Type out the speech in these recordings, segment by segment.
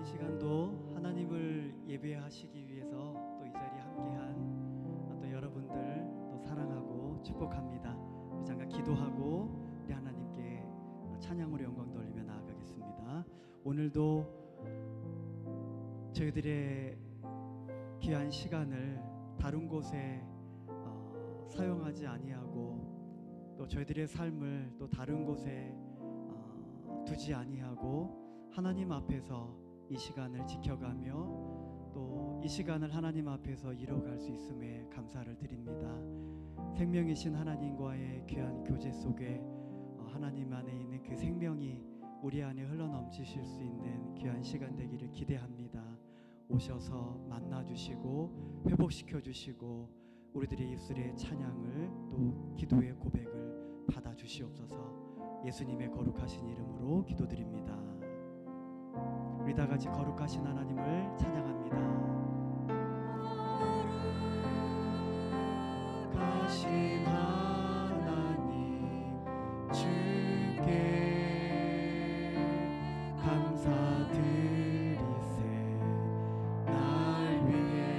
시간도 하나님을 예배하시기 위해서 또 이 자리에 함께한 또 여러분들 또 사랑하고 축복합니다. 우리 잠깐 기도하고 우리 하나님께 찬양으로 영광 돌리며 나아가겠습니다. 오늘도 저희들의 귀한 시간을 다른 곳에 사용하지 아니하고 또 저희들의 삶을 또 다른 곳에 두지 아니하고 하나님 앞에서 이 시간을 지켜가며 또 이 시간을 하나님 앞에서 이뤄갈 수 있음에 감사를 드립니다. 생명이신 하나님과의 귀한 교제 속에 하나님 안에 있는 그 생명이 우리 안에 흘러넘치실 수 있는 귀한 시간 되기를 기대합니다. 오셔서 만나주시고 회복시켜주시고 우리들의 입술의 찬양을 또 기도의 고백을 받아주시옵소서. 예수님의 거룩하신 이름으로 기도드립니다. 우리 다 같이 거룩하신 하나님을 찬양합니다. 거룩하신 하나님 주께 감사드리세. 날 위해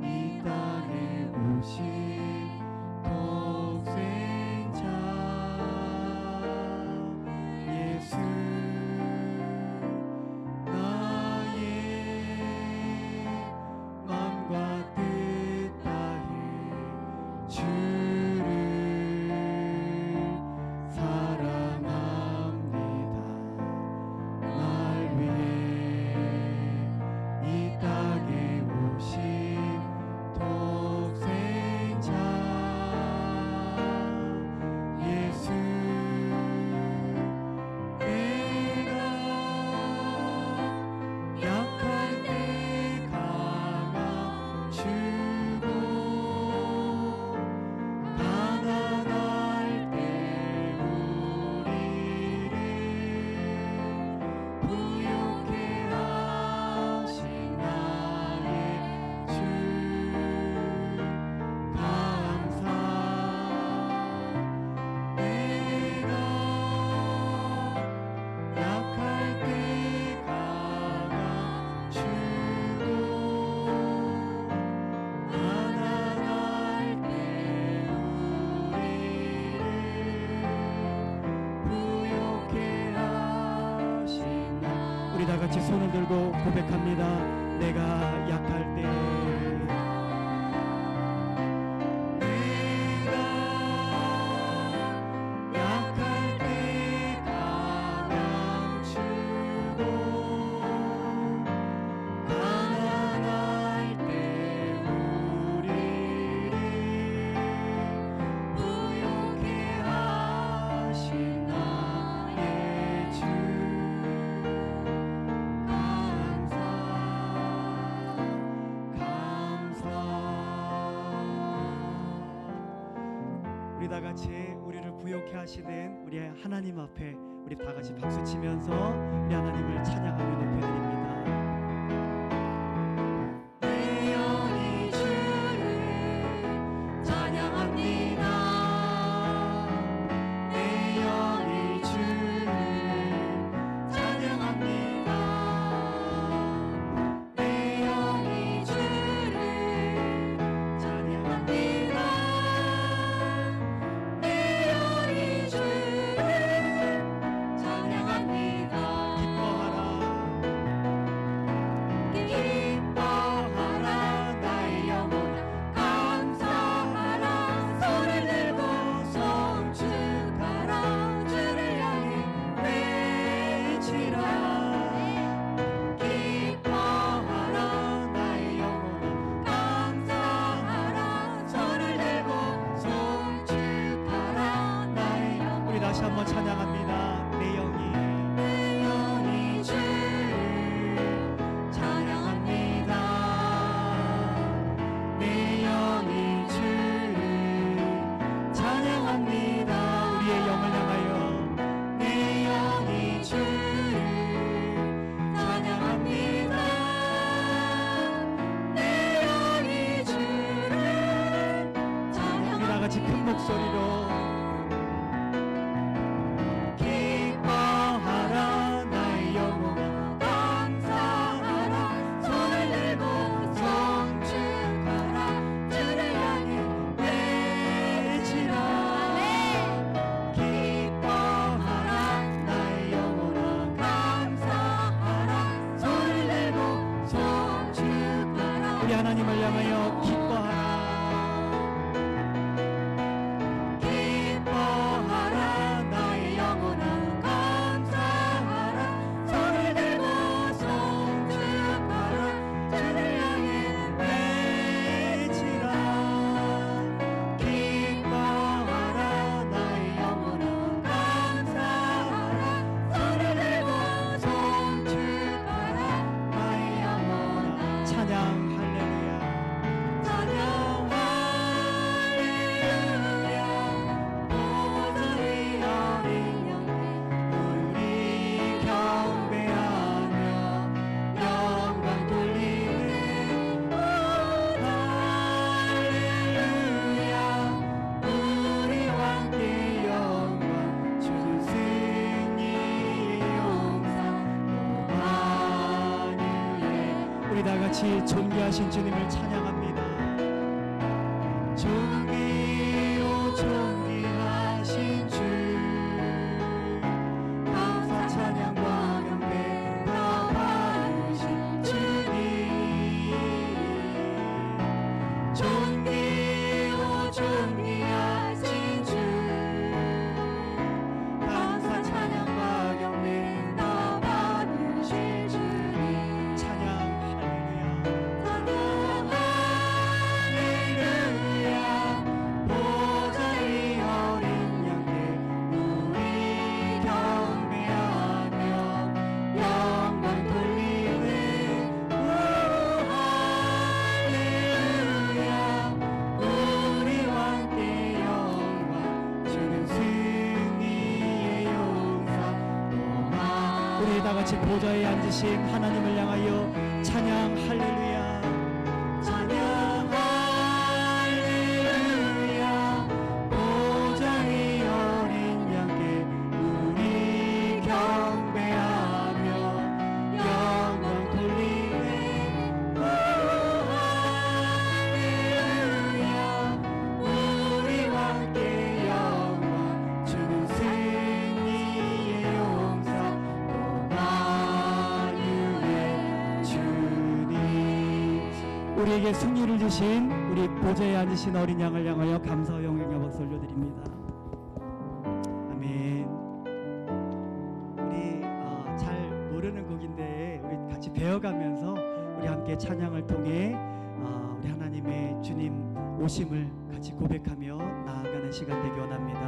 이 땅에 오신 독생자 예수 다 같이 손을 들고 고백합니다. 내가 약할 때 우리 다 같이 우리를 부욕해 하시는 우리 하나님 앞에 우리 다 같이 박수 치면서 우리 하나님을 찬양하며 높여드립니다. 내 영이 주를 찬양합니다. 내 영이 주를 찬양합니다. 내 영이 주를 찬양합니다. 기뻐하라 하나님을 향하여 기뻐하라. 기뻐하라 나의 영혼아 감사하라 손을 들고 송축하라 주를 향해 외치라. 기뻐하라 나의 영혼아 감사하라 손을 들고 송축하라 나의 영혼아 찬양 할렐루야. 찬양 할렐루야 보좌 위 어린 양께 우리 경배하며 영광 돌리는 할렐루야 우리 왕께 영광 주는 승리의 용사 만유의. 우리 다 같이 존귀하신 주님을 찬양합니다. 존귀요 존귀하신 주 감사 찬양과 경배 다 받으신 주님. 존귀요 존귀하신 주 감사 찬양과 경배 다 받으실 주님. 찬양 할렐루야. 할렐루야 보좌 위 어린 양께 우리 경배하며 영광 돌리는 할렐루야 우리 왕께 영광 주는 승리의 용사 로마. 우리 다 같이 보좌에 앉으신 하나님을 향하여 찬양 할렐루야. 찬양 할렐루야 보좌 위 어린 양께 우리 경배하며 영광 돌리네. 할렐루야 우리 왕께 영광 주는 승리의 용사 또 만유의 주님. 우리에게 승리를 주신 우리 보좌에 앉으신 어린 양을 향하여 감사와 영광의 박수 올려드립니다. 아멘. 우리 잘 모르는 곡인데 우리 같이 배워가면서 우리 함께 찬양을 통해 우리 하나님의 주님 오심을 같이 고백하며 나아가는 시간 되기 원합니다.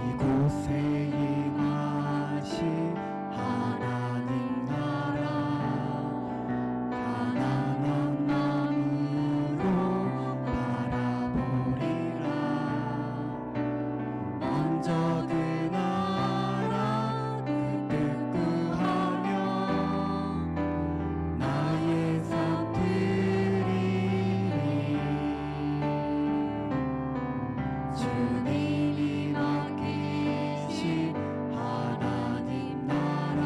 이곳에 임하신 하나님 나라 가난한 마음으로 바라보리라. 먼저 그 나라 그 뜻 구하며 나의 삶 드리리. 주님이 맡기신 하나님 나라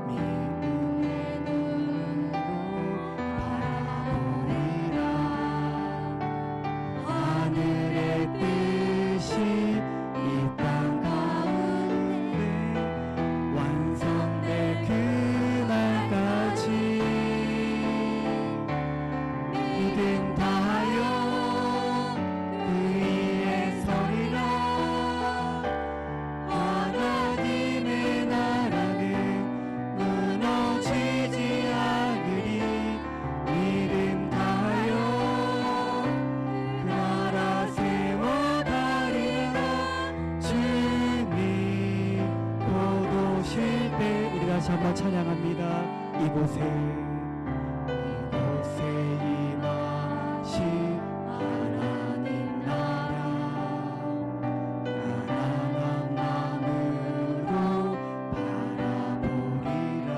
믿음의 눈으로 바라보리라. 하늘의 뜻이 이 땅 가운데 완성될 그날까지 믿음 다하여 그 위에 서리라. 하나님의 나라는 무너지지 않으리. 믿음 다하여 그 나라 세워가리라. 주님 곧 오실 때 우리 다시 한번 찬양합니다. 이곳에 임하신 하나님 나라 가난한 마음으로 바라보리라.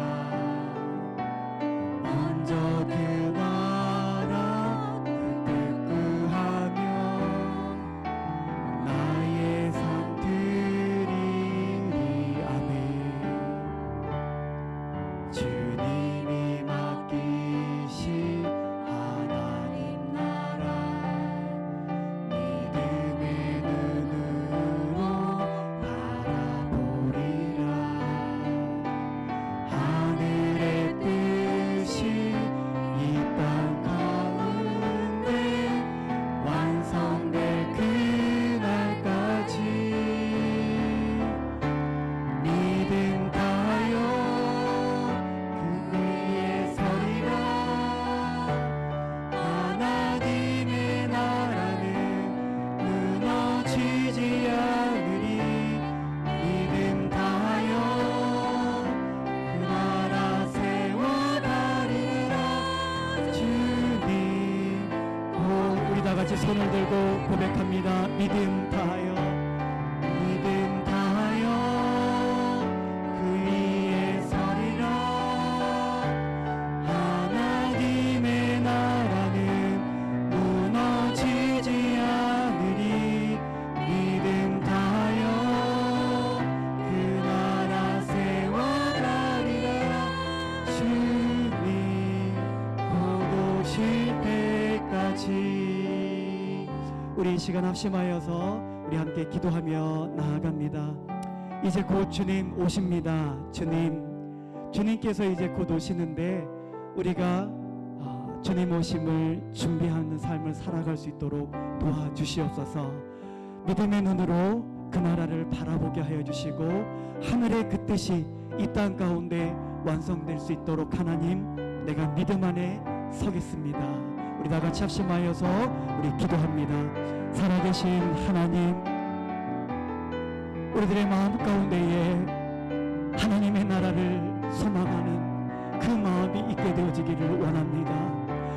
먼저 그 나라 그 뜻 구하며 나의 삶 드리리. 아멘. 주님이 막 이 시간 합심하여서 우리 함께 기도하며 나아갑니다. 이제 곧 주님 오십니다. 주님께서 이제 곧 오시는데 우리가 주님 오심을 준비하는 삶을 살아갈 수 있도록 도와주시옵소서. 믿음의 눈으로 그 나라를 바라보게 하여 주시고 하늘의 그 뜻이 이 땅 가운데 완성될 수 있도록 하나님, 내가 믿음 안에 서겠습니다. 우리 다 같이 합심하여서 우리 기도합니다. 살아계신 하나님, 우리들의 마음 가운데에 하나님의 나라를 소망하는 그 마음이 있게 되어지기를 원합니다.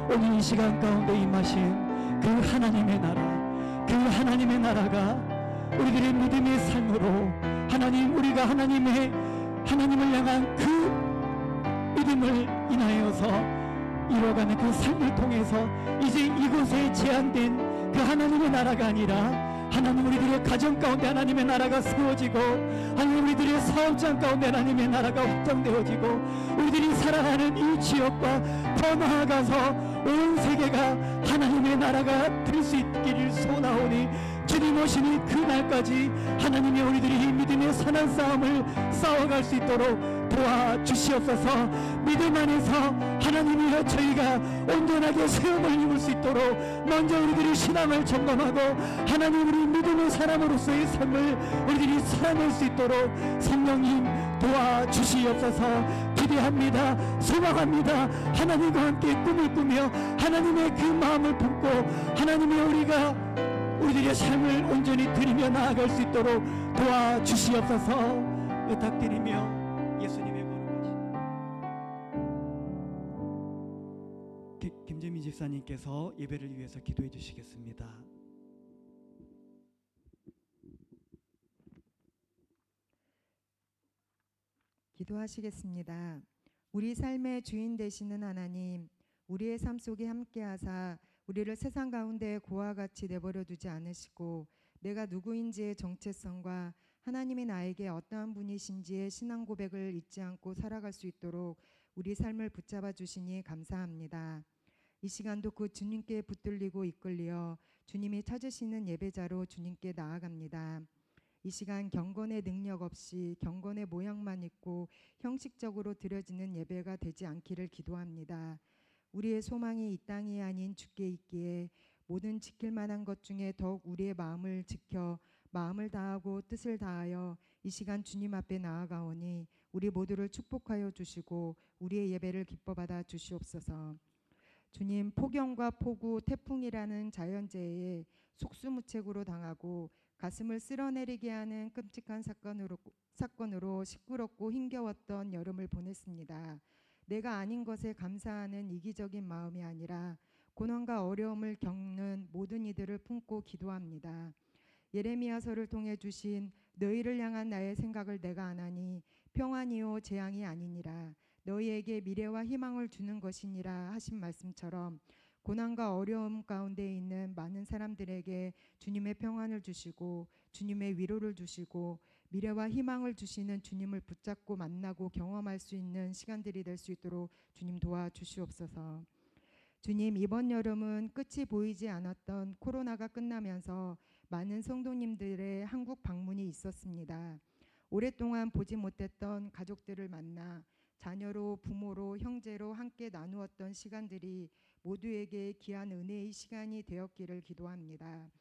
오늘 이 시간 가운데 임하신 그 하나님의 나라가 우리들의 믿음의 삶으로 하나님, 우리가 하나님을 향한 그 믿음을 인하여서 이뤄가는 그 삶을 통해서 이제 이곳에 제한된 그 하나님의 나라가 아니라 하나님, 우리들의 가정 가운데 하나님의 나라가 세워지고 하나님, 우리들의 사업장 가운데 하나님의 나라가 확장되어지고 우리들이 살아가는 이 지역과 더 나아가서 온 세계가 하나님의 나라가 될 수 있기를 소원하오니 주님 오시는 그날까지 하나님이 우리들이 이 믿음의 선한 싸움을 싸워갈 수 있도록 도와주시옵소서. 믿음 안에서 하나님이여 저희가 온전하게 세움을 입을 수 있도록 먼저 우리들이 신앙을 점검하고 하나님, 우리 믿음의 사람으로서의 삶을 우리들이 살아낼 수 있도록 성령님 도와주시옵소서. 기대합니다. 소망합니다. 하나님과 함께 꿈을 꾸며 하나님의 그 마음을 품고 하나님이 우리들의 삶을 온전히 드리며 나아갈 수 있도록 도와주시옵소서. 부탁드리며 예수님의 거룩하신 김재민 집사님께서 예배를 위해서 기도해 주시겠습니다. 기도하시겠습니다. 우리 삶의 주인 되시는 하나님, 우리의 삶 속에 함께하사 우리를 세상 가운데 고와 같이 내버려 두지 않으시고 내가 누구인지의 정체성과 하나님이 나에게 어떠한 분이신지의 신앙 고백을 잊지 않고 살아갈 수 있도록 우리 삶을 붙잡아 주시니 감사합니다. 이 시간도 그 주님께 붙들리고 이끌려 주님이 찾으시는 예배자로 주님께 나아갑니다. 이 시간 경건의 능력 없이 경건의 모양만 있고 형식적으로 드려지는 예배가 되지 않기를 기도합니다. 우리의 소망이 이 땅이 아닌 주께 있기에 모든 지킬 만한 것 중에 더욱 우리의 마음을 지켜 마음을 다하고 뜻을 다하여 이 시간 주님 앞에 나아가오니 우리 모두를 축복하여 주시고 우리의 예배를 기뻐 받아 주시옵소서. 주님, 폭염과 폭우, 태풍이라는 자연재해에 속수무책으로 당하고 가슴을 쓸어내리게 하는 끔찍한 사건으로 시끄럽고 힘겨웠던 여름을 보냈습니다. 내가 아닌 것에 감사하는 이기적인 마음이 아니라 고난과 어려움을 겪는 모든 이들을 품고 기도합니다. 예레미야서를 통해 주신 너희를 향한 나의 생각을 내가 아나니 평안이요 재앙이 아니니라, 너희에게 미래와 희망을 주는 것이니라 하신 말씀처럼 고난과 어려움 가운데 있는 많은 사람들에게 주님의 평안을 주시고 주님의 위로를 주시고 미래와 희망을 주시는 주님을 붙잡고 만나고 경험할 수 있는 시간들이 될 수 있도록 주님 도와주시옵소서. 주님, 이번 여름은 끝이 보이지 않았던 코로나가 끝나면서 많은 성도님들의 한국 방문이 있었습니다. 오랫동안 보지 못했던 가족들을 만나 자녀로, 부모로, 형제로 함께 나누었던 시간들이 모두에게 귀한 은혜의 시간이 되었기를 기도합니다.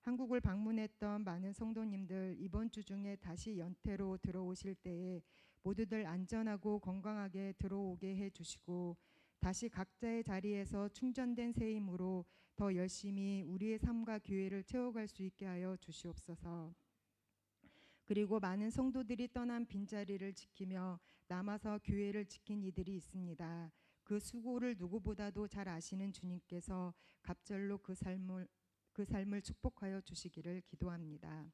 한국을 방문했던 많은 성도님들, 이번 주 중에 다시 연태로 들어오실 때에 모두들 안전하고 건강하게 들어오게 해주시고 다시 각자의 자리에서 충전된 새 힘으로 더 열심히 우리의 삶과 교회를 채워갈 수 있게 하여 주시옵소서. 그리고 많은 성도들이 떠난 빈자리를 지키며 남아서 교회를 지킨 이들이 있습니다. 그 수고를 누구보다도 잘 아시는 주님께서 갑절로 그 삶을 축복하여 주시기를 기도합니다.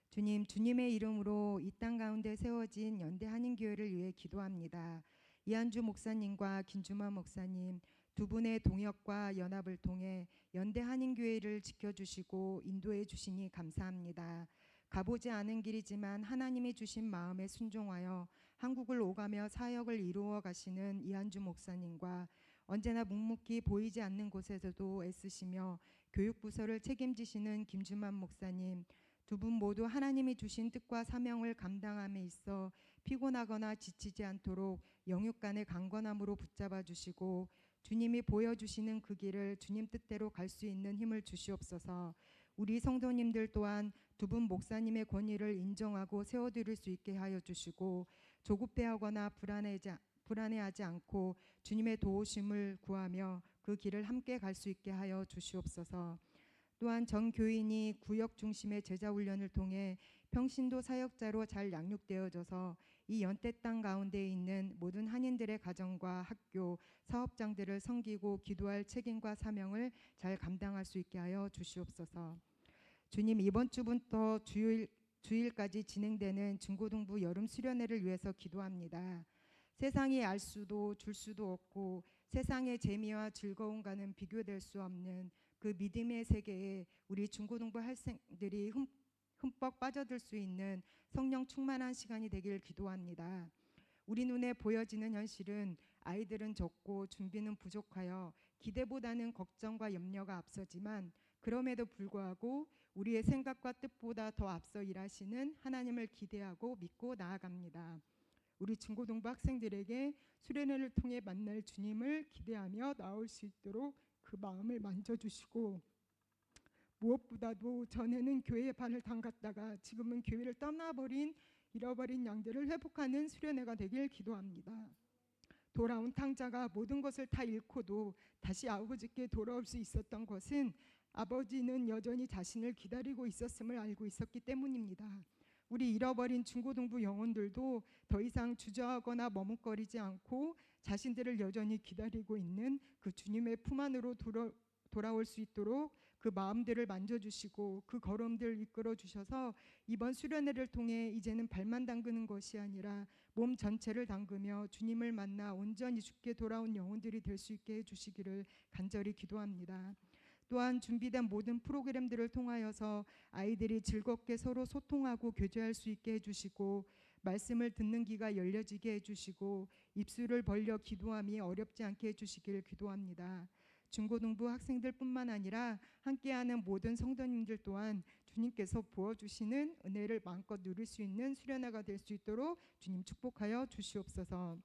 주님, 주님의 이름으로 이 땅 가운데 세워진 연대 한인교회를 위해 기도합니다. 이한주 목사님과 김주만 목사님 두 분의 동역과 연합을 통해 연대 한인교회를 지켜주시고 인도해 주시니 감사합니다. 가보지 않은 길이지만 하나님이 주신 마음에 순종하여 한국을 오가며 사역을 이루어 가시는 이한주 목사님과 언제나 묵묵히 보이지 않는 곳에서도 애쓰시며 교육부서를 책임지시는 김주만 목사님, 두 분 모두 하나님이 주신 뜻과 사명을 감당함에 있어 피곤하거나 지치지 않도록 영육간의 강건함으로 붙잡아 주시고 주님이 보여주시는 그 길을 주님 뜻대로 갈 수 있는 힘을 주시옵소서. 우리 성도님들 또한 두 분 목사님의 권위를 인정하고 세워드릴 수 있게 하여 주시고 조급해하거나 불안해하지 않고 주님의 도우심을 구하며 그 길을 함께 갈 수 있게 하여 주시옵소서. 또한 전 교인이 구역 중심의 제자 훈련을 통해 평신도 사역자로 잘 양육되어져서 이 연대 땅 가운데 있는 모든 한인들의 가정과 학교, 사업장들을 섬기고 기도할 책임과 사명을 잘 감당할 수 있게 하여 주시옵소서. 주님, 이번 주부터 주일까지 진행되는 중고등부 여름 수련회를 위해서 기도합니다. 세상이 알 수도 줄 수도 없고 세상의 재미와 즐거움과는 비교될 수 없는 그 믿음의 세계에 우리 중고등부 학생들이 흠뻑 빠져들 수 있는 성령 충만한 시간이 되길 기도합니다. 우리 눈에 보여지는 현실은 아이들은 적고 준비는 부족하여 기대보다는 걱정과 염려가 앞서지만 그럼에도 불구하고 우리의 생각과 뜻보다 더 앞서 일하시는 하나님을 기대하고 믿고 나아갑니다. 우리 중고등부 학생들에게 수련회를 통해 만날 주님을 기대하며 나올 수 있도록 그 마음을 만져주시고 무엇보다도 전에는 교회에 발을 담갔다가 지금은 교회를 떠나버린 잃어버린 양들을 회복하는 수련회가 되길 기도합니다. 돌아온 탕자가 모든 것을 다 잃고도 다시 아버지께 돌아올 수 있었던 것은 아버지는 여전히 자신을 기다리고 있었음을 알고 있었기 때문입니다. 우리 잃어버린 중고등부 영혼들도 더 이상 주저하거나 머뭇거리지 않고 자신들을 여전히 기다리고 있는 그 주님의 품 안으로 돌아올 수 있도록 그 마음들을 만져주시고 그 걸음들 이끌어 주셔서 이번 수련회를 통해 이제는 발만 담그는 것이 아니라 몸 전체를 담그며 주님을 만나 온전히 주께 돌아온 영혼들이 될 수 있게 해주시기를 간절히 기도합니다. 또한 준비된 모든 프로그램들을 통하여서 아이들이 즐겁게 서로 소통하고 교제할 수 있게 해주시고 말씀을 듣는 귀가 열려지게 해주시고 입술을 벌려 기도함이 어렵지 않게 해주시길 기도합니다. 중고등부 학생들뿐만 아니라 함께하는 모든 성도님들 또한 주님께서 부어주시는 은혜를 마음껏 누릴 수 있는 수련회가 될 수 있도록 주님 축복하여 주시옵소서.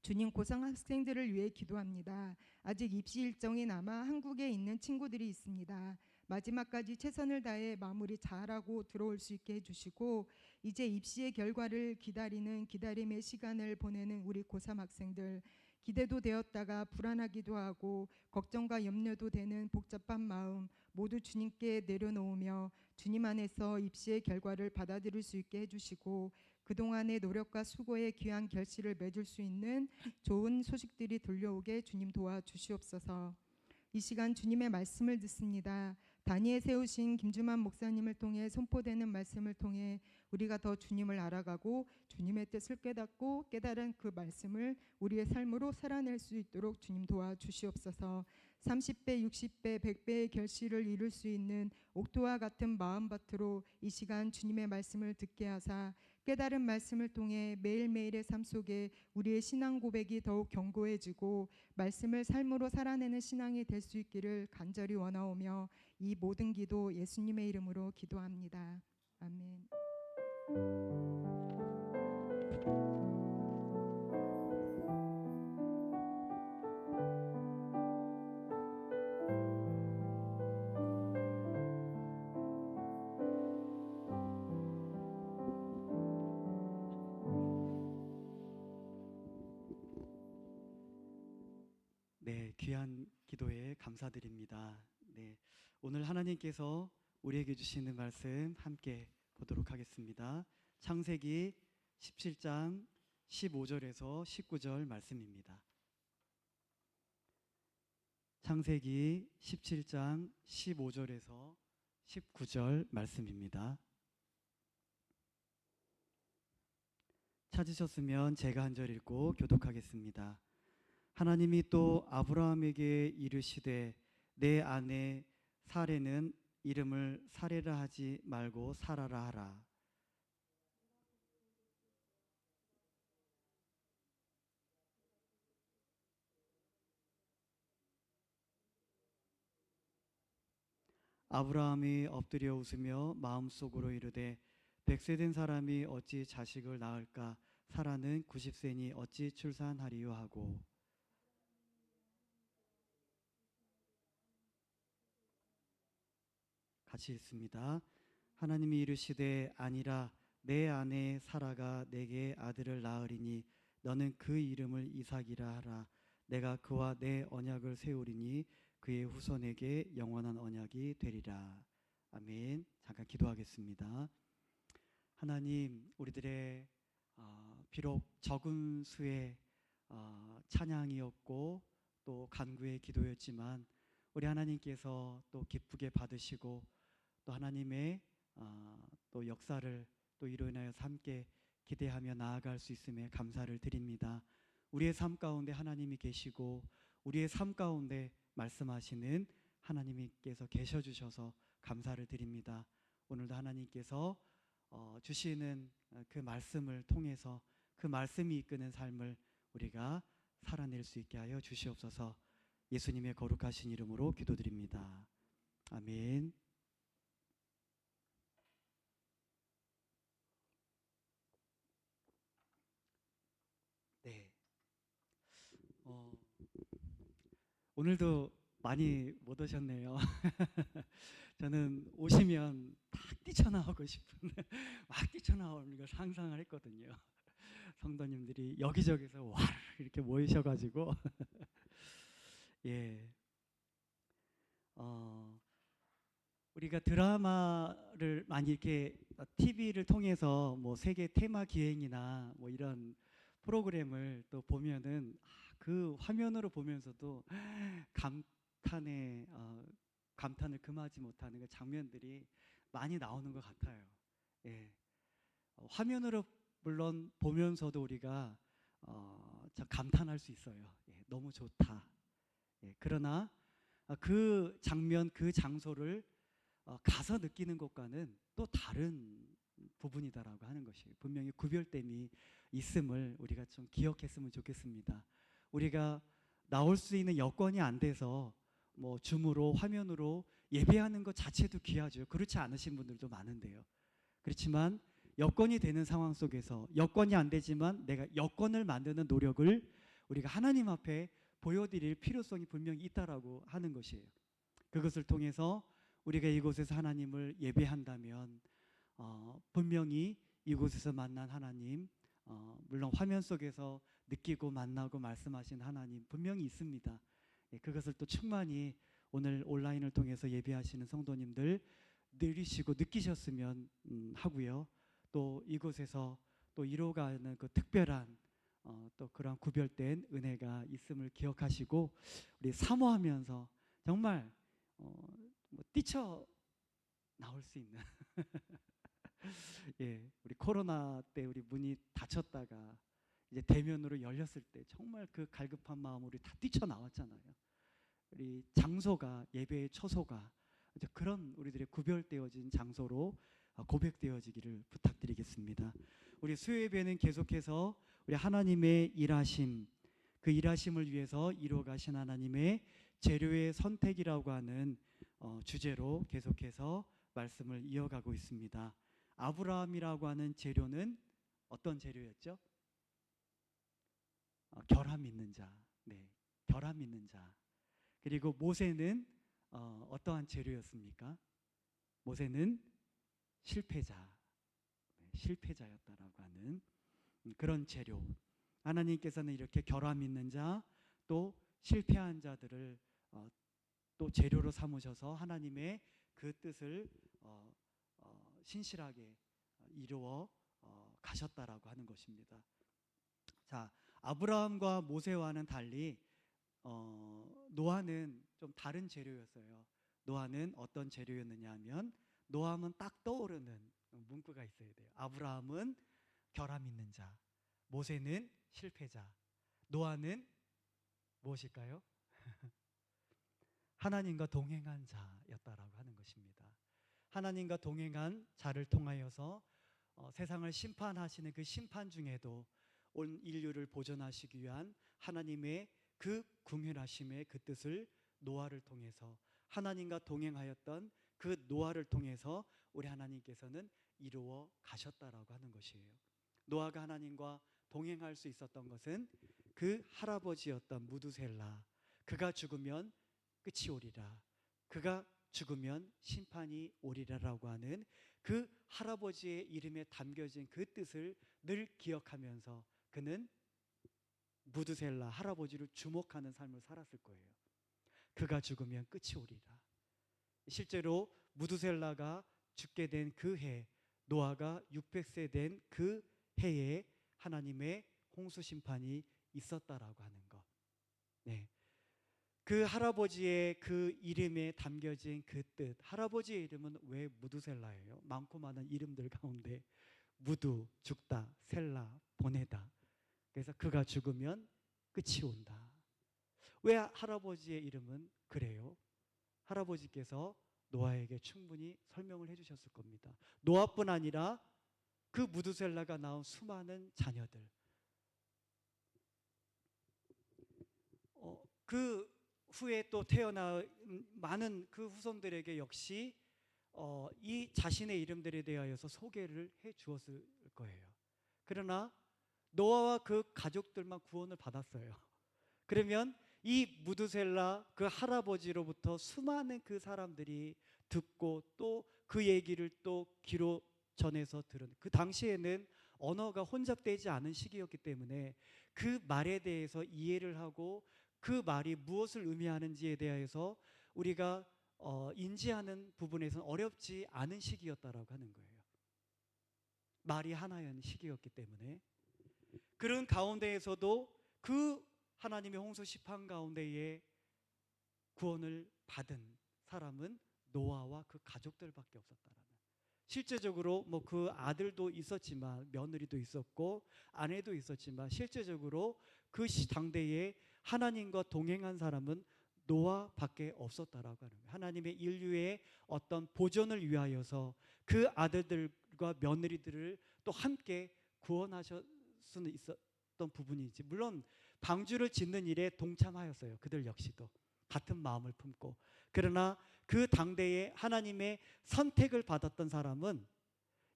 주님, 고상 학생들을 위해 기도합니다. 아직 입시 일정이 남아 한국에 있는 친구들이 있습니다. 마지막까지 최선을 다해 마무리 잘하고 들어올 수 있게 해주시고 이제 입시의 결과를 기다리는 기다림의 시간을 보내는 우리 고3 학생들, 기대도 되었다가 불안하기도 하고 걱정과 염려도 되는 복잡한 마음 모두 주님께 내려놓으며 주님 안에서 입시의 결과를 받아들일 수 있게 해주시고 그동안의 노력과 수고의 귀한 결실을 맺을 수 있는 좋은 소식들이 들려오게 주님 도와주시옵소서. 이 시간 주님의 말씀을 듣습니다. 단위에 세우신 김주만 목사님을 통해 선포되는 말씀을 통해 우리가 더 주님을 알아가고 주님의 뜻을 깨닫고 깨달은 그 말씀을 우리의 삶으로 살아낼 수 있도록 주님 도와주시옵소서. 30배, 60배, 100배의 결실을 이룰 수 있는 옥토와 같은 마음밭으로 이 시간 주님의 말씀을 듣게 하사 깨달은 말씀을 통해 매일매일의 삶 속에 우리의 신앙 고백이 더욱 견고해지고 말씀을 삶으로 살아내는 신앙이 될 수 있기를 간절히 원하오며 이 모든 기도 예수님의 이름으로 기도합니다. 아멘. 네, 귀한 기도에 감사드립니다. 네, 오늘 하나님께서 우리에게 주시는 말씀 함께 보도록 하겠습니다. 창세기 17장 15절에서 19절 말씀입니다. 창세기 17장 15절에서 19절 말씀입니다. 찾으셨으면 제가 한 절 읽고 교독하겠습니다. 하나님이 또 아브라함에게 이르시되 내 아내 사레는 이름을 사레라 하지 말고 사라라 하라. 아브라함이 엎드려 웃으며 마음속으로 이르되 100세 된 사람이 어찌 자식을 낳을까? 사라는 90세니 어찌 출산하리요 하고. 같이 읽습니다. 하나님이 이르시되 아니라 내 아내 사라가 내게 아들을 낳으리니 너는 그 이름을 이삭이라 하라. 내가 그와 내 언약을 세우리니 그의 후손에게 영원한 언약이 되리라. 아멘. 잠깐 기도하겠습니다. 하나님, 우리들의 비록 적은 수의 찬양이었고 또 간구의 기도였지만 우리 하나님께서 또 기쁘게 받으시고 또 하나님의 또 역사를 또 이로 인하여서 함께 기대하며 나아갈 수 있음에 감사를 드립니다. 우리의 삶 가운데 하나님이 계시고 우리의 삶 가운데 말씀하시는 하나님께서 계셔 주셔서 감사를 드립니다. 오늘도 하나님께서 주시는 그 말씀을 통해서 그 말씀이 이끄는 삶을 우리가 살아낼 수 있게 하여 주시옵소서. 예수님의 거룩하신 이름으로 기도드립니다. 아멘. 네. 오늘도 많이 못 오셨네요. 저는 오시면 딱 뛰쳐나오고 싶은 막 뛰쳐나오는 걸 상상을 했거든요. 성도님들이 여기저기서 와 이렇게 모이셔가지고 예, 우리가 드라마를 많이 이렇게 TV를 통해서 뭐 세계 테마 기행이나 뭐 이런 프로그램을 또 보면은 그 화면으로 보면서도 감탄을 금하지 못하는 그 장면들이 많이 나오는 것 같아요. 예. 화면으로 물론 보면서도 우리가 참 감탄할 수 있어요. 예, 너무 좋다. 예, 그러나 그 장면, 그 장소를 가서 느끼는 것과는 또 다른 부분이다라고 하는 것이 분명히 구별됨이 있음을 우리가 좀 기억했으면 좋겠습니다. 우리가 나올 수 있는 여건이 안 돼서 뭐 줌으로 화면으로 예배하는 것 자체도 귀하죠. 그렇지 않으신 분들도 많은데요. 그렇지만 여건이 되는 상황 속에서 여건이 안 되지만 내가 여건을 만드는 노력을 우리가 하나님 앞에 보여드릴 필요성이 분명히 있다라고 하는 것이에요. 그것을 통해서 우리가 이곳에서 하나님을 예배한다면 분명히 이곳에서 만난 하나님, 물론 화면 속에서 느끼고 만나고 말씀하신 하나님 분명히 있습니다. 예, 그것을 또 충만히 오늘 온라인을 통해서 예배하시는 성도님들 누리시고 느끼셨으면 하고요. 또 이곳에서 또 이루어가는 그 특별한 또 그런 구별된 은혜가 있음을 기억하시고 우리 사모하면서 정말 뭐 뛰쳐 나올 수 있는 예, 우리 코로나 때 우리 문이 닫혔다가 이제 대면으로 열렸을 때 정말 그 갈급한 마음으로 우리 다 뛰쳐 나왔잖아요. 우리 장소가 예배의 처소가 이제 그런 우리들의 구별되어진 장소로 고백되어지기를 부탁드리겠습니다. 우리 수요예배는 계속해서 우리 하나님의 일하심, 그 일하심을 위해서 이루어가신 하나님의 재료의 선택이라고 하는 주제로 계속해서 말씀을 이어가고 있습니다. 아브라함이라고 하는 재료는 어떤 재료였죠? 결함 있는 자. 네, 결함 있는 자. 그리고 모세는 어떠한 재료였습니까? 모세는 실패자. 네, 실패자였다라고 하는 그런 재료. 하나님께서는 이렇게 결함 있는 자, 또 실패한 자들을 또 재료로 삼으셔서 하나님의 그 뜻을 신실하게 이루어 가셨다라고 하는 것입니다. 자, 아브라함과 모세와는 달리 노아는 좀 다른 재료였어요. 노아는 어떤 재료였느냐 하면 노아하면 딱 떠오르는 문구가 있어야 돼요. 아브라함은 결함 있는 자, 모세는 실패자, 노아는 무엇일까요? 하나님과 동행한 자였다라고 하는 것입니다. 하나님과 동행한 자를 통하여서 세상을 심판하시는 그 심판 중에도 온 인류를 보존하시기 위한 하나님의 그 궁휼하심의 그 뜻을 노아를 통해서 하나님과 동행하였던 그 노아를 통해서 우리 하나님께서는 이루어 가셨다라고 하는 것이에요. 노아가 하나님과 동행할 수 있었던 것은 그 할아버지였던 무두셀라, 그가 죽으면 끝이 오리라, 그가 죽으면 심판이 오리라라고 하는 그 할아버지의 이름에 담겨진 그 뜻을 늘 기억하면서 그는 무두셀라 할아버지를 주목하는 삶을 살았을 거예요. 그가 죽으면 끝이 오리라. 실제로 무두셀라가 죽게 된 그 해, 노아가 600세 된 그 해에 하나님의 홍수 심판이 있었다라고 하는 것. 네. 그 할아버지의 그 이름에 담겨진 그 뜻, 할아버지의 이름은 왜 무두셀라예요? 많고 많은 이름들 가운데 무두, 죽다, 셀라, 보내다. 그래서 그가 죽으면 끝이 온다. 왜 할아버지의 이름은 그래요? 할아버지께서 노아에게 충분히 설명을 해주셨을 겁니다. 노아뿐 아니라 그 무두셀라가 낳은 수많은 자녀들, 그 후에 또 태어난 많은 그 후손들에게 역시 이 자신의 이름들에 대하여서 소개를 해 주었을 거예요. 그러나 노아와 그 가족들만 구원을 받았어요. 그러면 이 무두셀라 그 할아버지로부터 수많은 그 사람들이 듣고 또 그 얘기를 또 귀로 전해서 들은, 그 당시에는 언어가 혼잡되지 않은 시기였기 때문에 그 말에 대해서 이해를 하고 그 말이 무엇을 의미하는지에 대해서 우리가 인지하는 부분에서는 어렵지 않은 시기였다라고 하는 거예요. 말이 하나였는 시기였기 때문에. 그런 가운데에서도 그 하나님의 홍수 심판 가운데에 구원을 받은 사람은 노아와 그 가족들밖에 없었다라는. 실제적으로 뭐 그 아들도 있었지만, 며느리도 있었고 아내도 있었지만, 실제적으로 그 당대에 하나님과 동행한 사람은 노아밖에 없었다라고 하는 거예요. 하나님의 인류의 어떤 보존을 위하여서 그 아들들과 며느리들을 또 함께 구원하실 수는 있었던 부분이지, 물론 방주를 짓는 일에 동참하였어요. 그들 역시도 같은 마음을 품고. 그러나 그 당대에 하나님의 선택을 받았던 사람은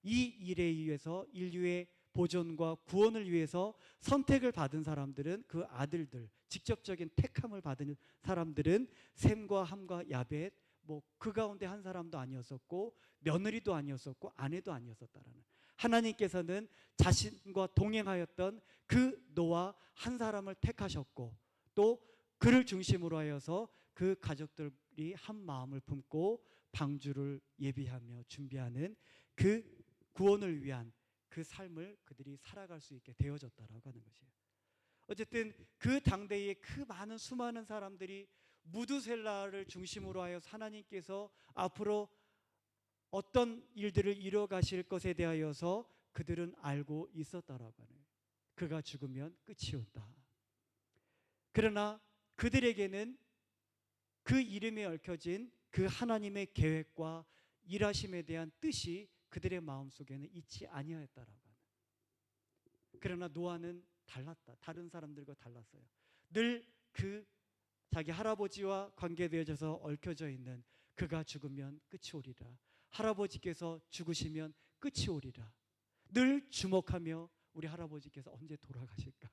이 일에 의해서 인류의 보존과 구원을 위해서 선택을 받은 사람들은, 그 아들들, 직접적인 택함을 받은 사람들은 셈과 함과 야벳, 뭐 그 가운데 한 사람도 아니었었고 며느리도 아니었었고 아내도 아니었었다라는. 하나님께서는 자신과 동행하였던 그 노아 한 사람을 택하셨고 또 그를 중심으로 하여서 그 가족들이 한 마음을 품고 방주를 예비하며 준비하는 그 구원을 위한 그 삶을 그들이 살아갈 수 있게 되어졌다라고 하는 것이에요. 어쨌든 그 당대에 그 많은 수많은 사람들이 무두셀라를 중심으로 하여서 하나님께서 앞으로 어떤 일들을 이루어 가실 것에 대하여서 그들은 알고 있었다라고 하네요. 그가 죽으면 끝이 온다. 그러나 그들에게는 그 이름에 얽혀진 그 하나님의 계획과 일하심에 대한 뜻이 그들의 마음속에는 있지 아니하였다라고 하는. 그러나 노아는 달랐다. 다른 사람들과 달랐어요. 늘 그 자기 할아버지와 관계되어져서 얽혀져 있는 그가 죽으면 끝이 오리라, 할아버지께서 죽으시면 끝이 오리라, 늘 주목하며 우리 할아버지께서 언제 돌아가실까.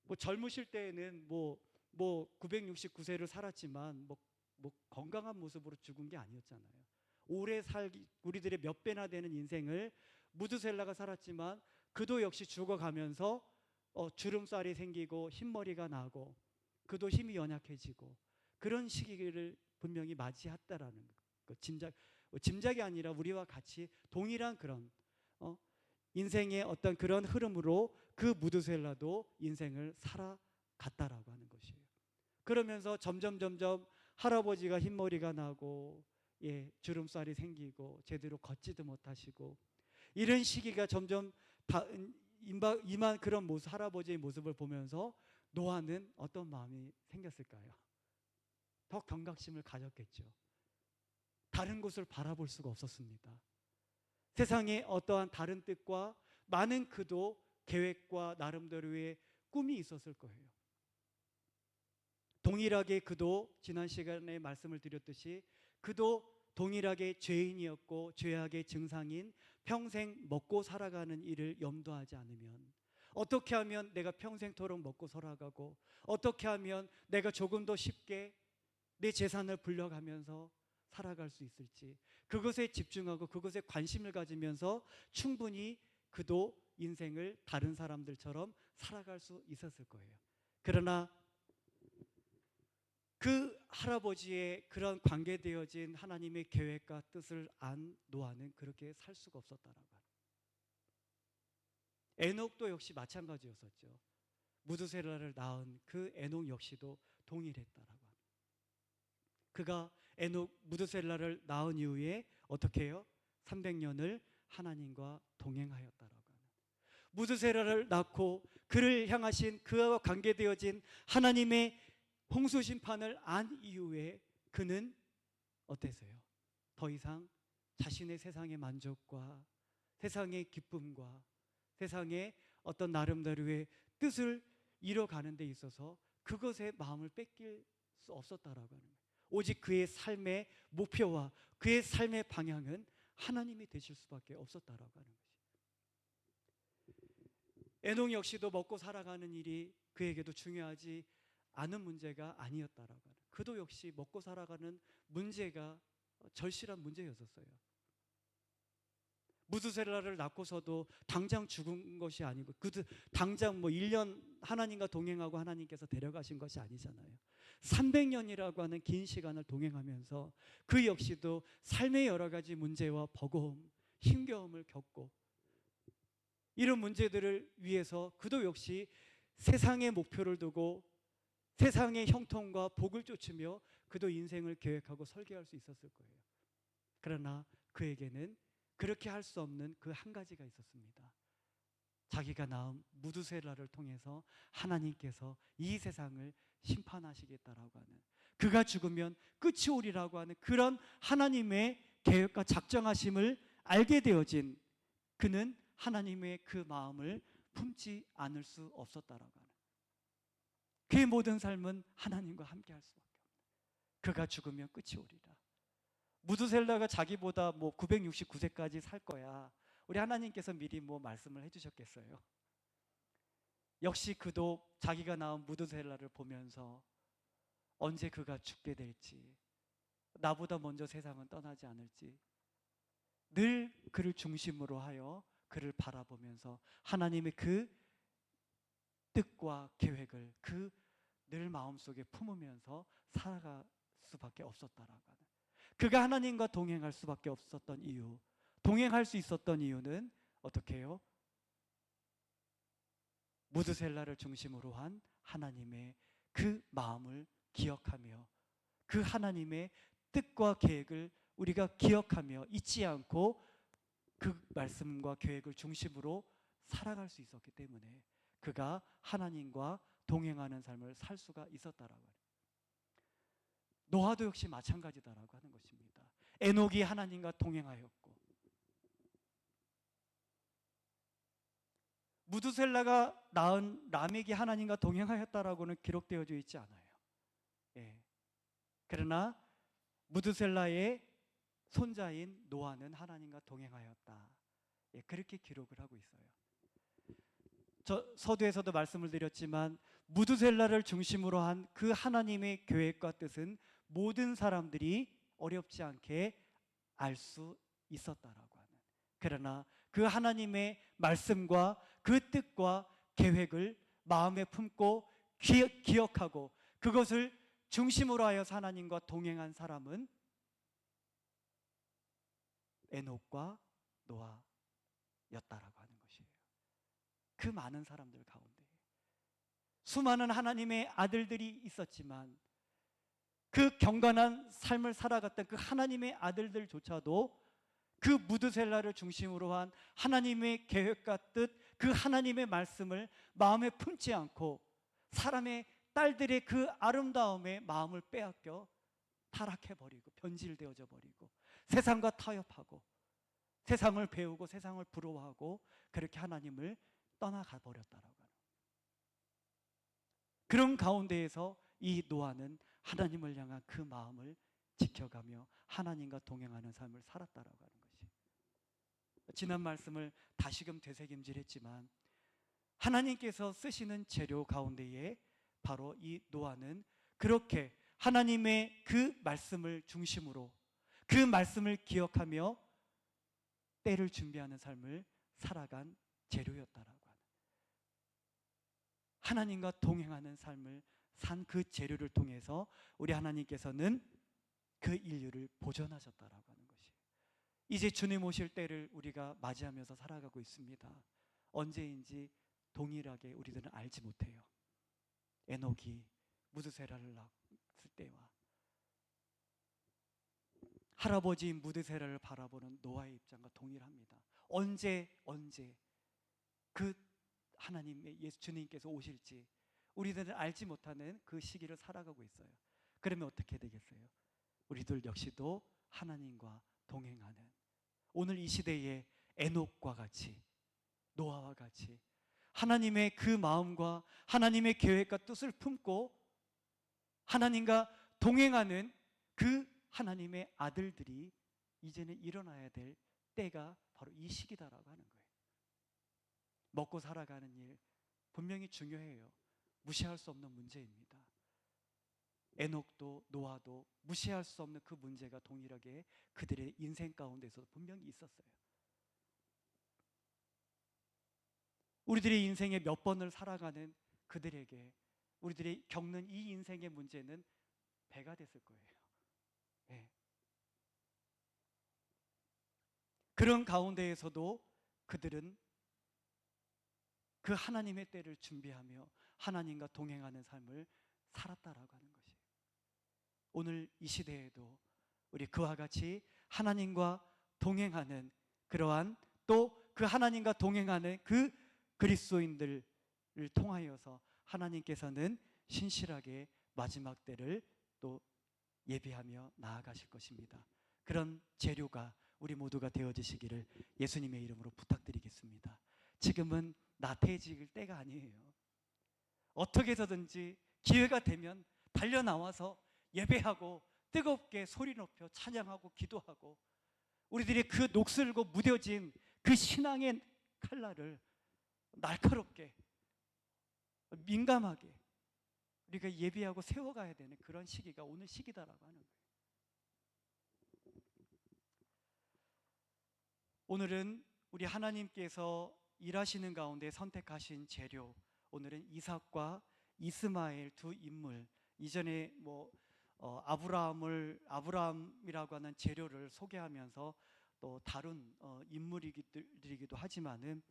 뭐 젊으실 때에는 뭐 969세를 살았지만 뭐 건강한 모습으로 죽은 게 아니었잖아요. 오래 우리들의 몇 배나 되는 인생을 무두셀라가 살았지만 그도 역시 죽어가면서 주름살이 생기고 흰머리가 나고 그도 힘이 연약해지고 그런 시기를 분명히 맞이했다라는 것. 짐작이 아니라 우리와 같이 동일한 그런 인생의 어떤 그런 흐름으로 그 무두셀라도 인생을 살아갔다라고 하는 것이에요. 그러면서 점점 할아버지가 흰머리가 나고 주름살이 생기고 제대로 걷지도 못하시고 이런 시기가 점점 임한 그런 모습, 할아버지의 모습을 보면서 노아는 어떤 마음이 생겼을까요? 더 경각심을 가졌겠죠. 다른 곳을 바라볼 수가 없었습니다. 세상에 어떠한 다른 뜻과 많은 그도 계획과 나름대로의 꿈이 있었을 거예요. 동일하게 그도 지난 시간에 말씀을 드렸듯이 그도 동일하게 죄인이었고 죄악의 증상인 평생 먹고 살아가는 일을 염두하지 않으면 어떻게 하면 내가 평생토록 먹고 살아가고 어떻게 하면 내가 조금 더 쉽게 내 재산을 불려가면서 살아갈 수 있을지 그것에 집중하고 그것에 관심을 가지면서 충분히 그도 인생을 다른 사람들처럼 살아갈 수 있었을 거예요. 그러나 그 할아버지의 그런 관계되어진 하나님의 계획과 뜻을 안 노아는 그렇게 살 수가 없었다라고 합니다. 에녹도 역시 마찬가지였었죠. 무드셀라를 낳은 그 에녹 역시도 동일했다라고 합니다. 그가 에녹 무드셀라를 낳은 이후에 어떻게 해요? 300년을 하나님과 동행하였다라고 합니다. 무드셀라를 낳고 그를 향하신 그와 관계되어진 하나님의 홍수 심판을 안 이후에 그는 어땠어요? 더 이상 자신의 세상의 만족과 세상의 기쁨과 세상의 어떤 나름대로의 뜻을 이뤄가는 데 있어서 그것에 마음을 뺏길 수 없었다라고 하는 거예요. 오직 그의 삶의 목표와 그의 삶의 방향은 하나님이 되실 수밖에 없었다라고 하는 것이죠. 에녹 역시도 먹고 살아가는 일이 그에게도 중요하지 않은 문제가 아니었다라고 하는. 그도 역시 먹고 살아가는 문제가 절실한 문제였었어요. 무드셀라를 낳고서도 당장 죽은 것이 아니고 그도 당장 뭐 1년 하나님과 동행하고 하나님께서 데려가신 것이 아니잖아요. 300년이라고 하는 긴 시간을 동행하면서 그 역시도 삶의 여러 가지 문제와 버거움, 힘겨움을 겪고 이런 문제들을 위해서 그도 역시 세상의 목표를 두고 세상의 형통과 복을 쫓으며 그도 인생을 계획하고 설계할 수 있었을 거예요. 그러나 그에게는 그렇게 할 수 없는 그 한 가지가 있었습니다. 자기가 낳은 무드셀라를 통해서 하나님께서 이 세상을 심판하시겠다라고 하는, 그가 죽으면 끝이 오리라고 하는 그런 하나님의 계획과 작정하심을 알게 되어진 그는 하나님의 그 마음을 품지 않을 수 없었다라고 하는, 그의 모든 삶은 하나님과 함께 할 수밖에 없는, 그가 죽으면 끝이 오리라. 무드셀라가 자기보다 뭐 969세까지 살 거야, 우리 하나님께서 미리 뭐 말씀을 해주셨겠어요? 역시 그도 자기가 낳은 무드셀라를 보면서 언제 그가 죽게 될지, 나보다 먼저 세상은 떠나지 않을지 늘 그를 중심으로 하여 그를 바라보면서 하나님의 그 뜻과 계획을 그 늘 마음속에 품으면서 살아갈 수밖에 없었다라고 하는, 그가 하나님과 동행할 수밖에 없었던 이유, 동행할 수 있었던 이유는 어떻게 해요? 무드셀라를 중심으로 한 하나님의 그 마음을 기억하며 그 하나님의 뜻과 계획을 우리가 기억하며 잊지 않고 그 말씀과 계획을 중심으로 살아갈 수 있었기 때문에 그가 하나님과 동행하는 삶을 살 수가 있었다라고 해요. 노아도 역시 마찬가지다라고 하는 것입니다. 에녹이 하나님과 동행하였고 무드셀라가 낳은 라멕이 하나님과 동행하였다라고는 기록되어져 있지 않아요. 예. 그러나 무드셀라의 손자인 노아는 하나님과 동행하였다. 예, 그렇게 기록을 하고 있어요. 저 서두에서도 말씀을 드렸지만 무드셀라를 중심으로 한 그 하나님의 계획과 뜻은 모든 사람들이 어렵지 않게 알 수 있었다라고 하는, 그러나 그 하나님의 말씀과 그 뜻과 계획을 마음에 품고 기억하고 그것을 중심으로 하여서 하나님과 동행한 사람은 에녹과 노아였다라고 하는 것이에요. 그 많은 사람들 가운데 수많은 하나님의 아들들이 있었지만 그 경건한 삶을 살아갔던 그 하나님의 아들들조차도 그 무드셀라를 중심으로 한 하나님의 계획과 뜻, 그 하나님의 말씀을 마음에 품지 않고 사람의 딸들의 그 아름다움에 마음을 빼앗겨 타락해버리고 변질되어져 버리고 세상과 타협하고 세상을 배우고 세상을 부러워하고 그렇게 하나님을 떠나가 버렸다라고 하는, 그런 가운데에서 이 노아는 하나님을 향한 그 마음을 지켜가며 하나님과 동행하는 삶을 살았다라고 하는 것이, 지난 말씀을 다시금 되새김질했지만 하나님께서 쓰시는 재료 가운데에 바로 이 노아는 그렇게 하나님의 그 말씀을 중심으로 그 말씀을 기억하며 때를 준비하는 삶을 살아간 재료였다라고 하는, 하나님과 동행하는 삶을 산 그 재료를 통해서 우리 하나님께서는 그 인류를 보존하셨다라고 하는 것이, 이제 주님 오실 때를 우리가 맞이하면서 살아가고 있습니다. 언제인지 동일하게 우리들은 알지 못해요. 에녹이 무드세라를 낳았을 때와 할아버지 무드세라를 바라보는 노아의 입장과 동일합니다. 언제 그 하나님의 예수 주님께서 오실지 우리들은 알지 못하는 그 시기를 살아가고 있어요. 그러면 어떻게 되겠어요? 우리들 역시도 하나님과 동행하는, 오늘 이 시대의 에녹과 같이, 노아와 같이 하나님의 그 마음과 하나님의 계획과 뜻을 품고 하나님과 동행하는 그 하나님의 아들들이 이제는 일어나야 될 때가 바로 이 시기다라고 하는 거예요. 먹고 살아가는 일 분명히 중요해요. 무시할 수 없는 문제입니다. 에녹도 노아도 무시할 수 없는 그 문제가 동일하게 그들의 인생 가운데서도 분명히 있었어요. 우리들의 인생에 몇 번을 살아가는 그들에게 우리들이 겪는 이 인생의 문제는 배가 됐을 거예요. 네. 그런 가운데에서도 그들은 그 하나님의 때를 준비하며 하나님과 동행하는 삶을 살았다라고 하는 것이에요. 오늘 이 시대에도 우리 그와 같이 하나님과 동행하는 그러한, 또 그 하나님과 동행하는 그 그리스도인들을 통하여서 하나님께서는 신실하게 마지막 때를 또 예비하며 나아가실 것입니다. 그런 재료가 우리 모두가 되어지시기를 예수님의 이름으로 부탁드리겠습니다. 지금은 나태해질 때가 아니에요. 어떻게 해서든지 기회가 되면 달려나와서 예배하고 뜨겁게 소리 높여 찬양하고 기도하고 우리들이 그 녹슬고 무뎌진 그 신앙의 칼날을 날카롭게 민감하게 우리가 예비하고 세워가야 되는 그런 시기가 오늘 시기다라고 하는 거예요. 오늘은 우리 하나님께서 일하시는 가운데 선택하신 재료, 오늘은 이삭과 이스마엘 두 인물, 이전에 아브라함이라고 하는 재료를 소개하면서 또 다룬 인물이기도 하지만은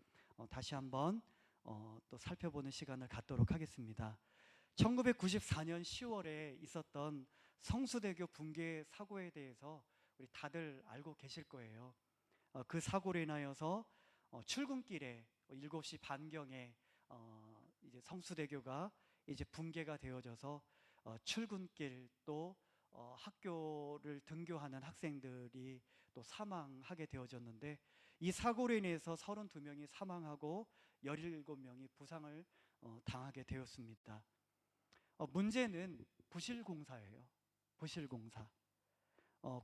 다시 한번 또 살펴보는 시간을 갖도록 하겠습니다. 1994년 10월에 있었던 성수대교 붕괴 사고에 대해서 우리 다들 알고 계실 거예요. 그 사고로 인하여서 출근길에 7시 반경에 이제 성수대교가 이제 붕괴가 되어져서 출근길 또 학교를 등교하는 학생들이 또 사망하게 되어졌는데, 이 사고로 인해서 32명이 사망하고 17명이 부상을 당하게 되었습니다. 문제는 부실공사예요. 부실공사.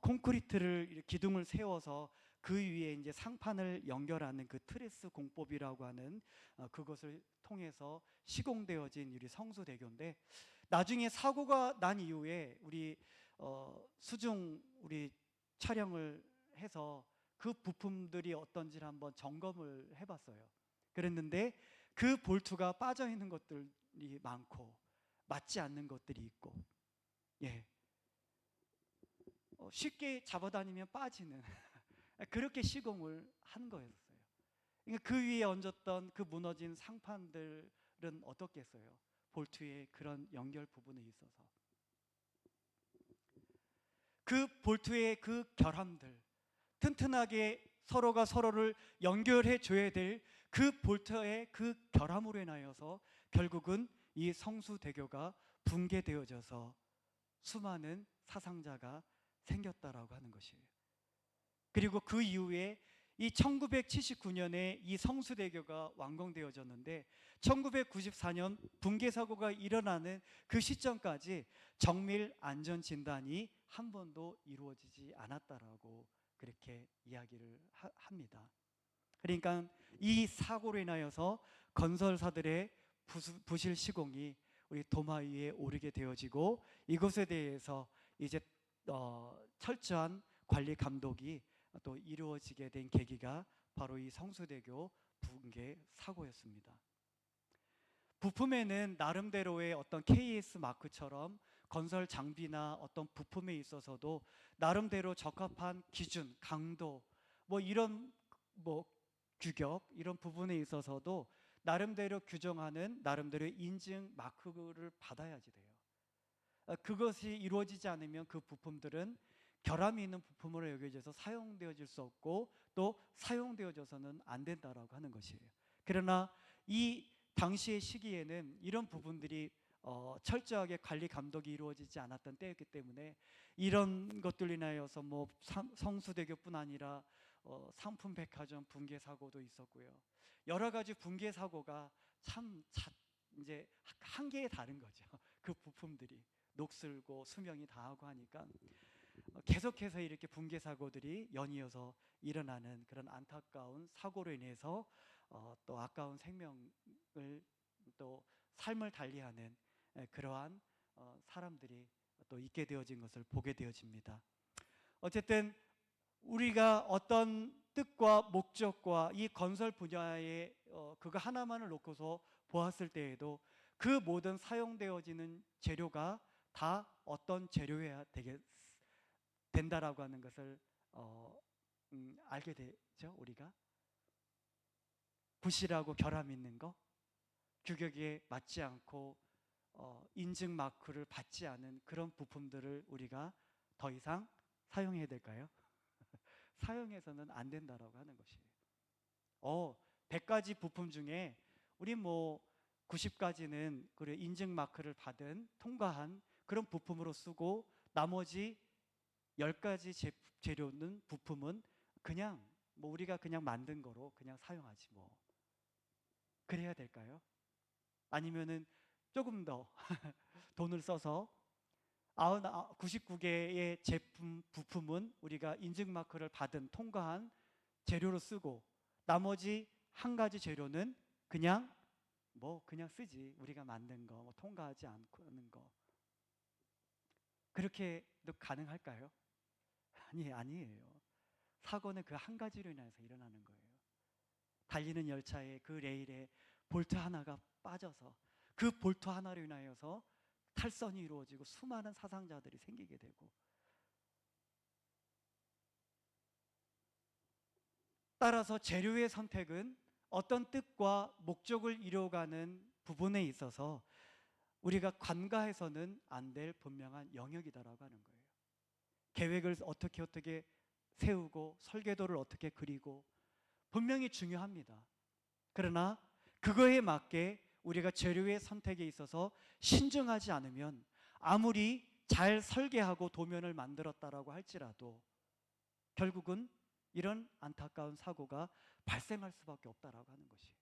콘크리트를 기둥을 세워서 그 위에 이제 상판을 연결하는 그 트레스 공법이라고 하는 그것을 통해서 시공되어진 우리 성수대교인데, 나중에 사고가 난 이후에 우리 수중 우리 촬영을 해서 그 부품들이 어떤지를 한번 점검을 해봤어요. 그랬는데 그 볼트가 빠져 있는 것들이 많고 맞지 않는 것들이 있고, 예, 쉽게 잡아다니면 빠지는 그렇게 시공을 한 거였어요. 그러니까 그 위에 얹었던 그 무너진 상판들은 어떻겠어요? 볼트의 그런 연결 부분에 있어서 그 볼트의 그 결함들, 튼튼하게 서로가 서로를 연결해 줘야 될 그 볼트의 그 결함으로 인하여서 결국은 이 성수대교가 붕괴되어져서 수많은 사상자가 생겼다라고 하는 것이에요. 그리고 그 이후에 이 1979년에 이 성수대교가 완공되어졌는데 1994년 붕괴 사고가 일어나는 그 시점까지 정밀 안전 진단이 한 번도 이루어지지 않았다라고 그렇게 이야기를 합니다. 그러니까 이 사고로 인하여서 건설사들의 부실 시공이 우리 도마 위에 오르게 되어지고, 이것에 대해서 이제 철저한 관리 감독이 또 이루어지게 된 계기가 바로 이 성수대교 붕괴 사고였습니다. 부품에는 나름대로의 어떤 KS 마크처럼 건설 장비나 어떤 부품에 있어서도 나름대로 적합한 기준, 강도, 뭐 이런 규격, 이런 부분에 있어서도 나름대로 규정하는 나름대로의 인증 마크를 받아야지 돼요. 그것이 이루어지지 않으면 그 부품들은 결함이 있는 부품으로 여겨져서 사용되어질 수 없고 또 사용되어져서는 안 된다라고 하는 것이에요. 그러나 이 당시의 시기에는 이런 부분들이 철저하게 관리 감독이 이루어지지 않았던 때였기 때문에 이런 것들로 인하여서 성수대교뿐 아니라 상품백화점 붕괴 사고도 있었고요. 여러 가지 붕괴 사고가 참 이제 한계에 다른 거죠. 그 부품들이 녹슬고 수명이 다하고 하니까 계속해서 이렇게 붕괴 사고들이 연이어서 일어나는 그런 안타까운 사고로 인해서 또 아까운 생명을 또 삶을 달리하는 그러한 사람들이 또 있게 되어진 것을 보게 되어집니다. 어쨌든 우리가 어떤 뜻과 목적과 이 건설 분야의 그거 하나만을 놓고서 보았을 때에도 그 모든 사용되어지는 재료가 다 어떤 재료여야 된다라고 하는 것을 알게 되죠. 우리가 부실하고 결함 있는 거, 규격에 맞지 않고 인증 마크를 받지 않은 그런 부품들을 우리가 더 이상 사용해야 될까요? 사용해서는 안 된다라고 하는 것이에요. 100가지 부품 중에 우리 90가지는 그 인증 마크를 받은 통과한 그런 부품으로 쓰고 나머지 10가지 재료는 부품은 그냥 우리가 그냥 만든 거로 그냥 사용하지 그래야 될까요? 아니면은 조금 더 돈을 써서 99개의 제품 부품은 우리가 인증 마크를 받은 통과한 재료로 쓰고 나머지 한 가지 재료는 그냥 쓰지, 우리가 만든 거 통과하지 않고 하는 거, 그렇게도 가능할까요? 아니에요. 사고는 그 한 가지로 인해서 일어나는 거예요. 달리는 열차의 그 레일에 볼트 하나가 빠져서 그 볼트 하나로 인하여서 탈선이 이루어지고 수많은 사상자들이 생기게 되고, 따라서 재료의 선택은 어떤 뜻과 목적을 이루어가는 부분에 있어서 우리가 관가해서는 안 될 분명한 영역이다라고 하는 거예요. 계획을 어떻게 세우고 설계도를 어떻게 그리고 분명히 중요합니다. 그러나 그거에 맞게 우리가 재료의 선택에 있어서 신중하지 않으면 아무리 잘 설계하고 도면을 만들었다라고 할지라도 결국은 이런 안타까운 사고가 발생할 수밖에 없다라고 하는 것이에요.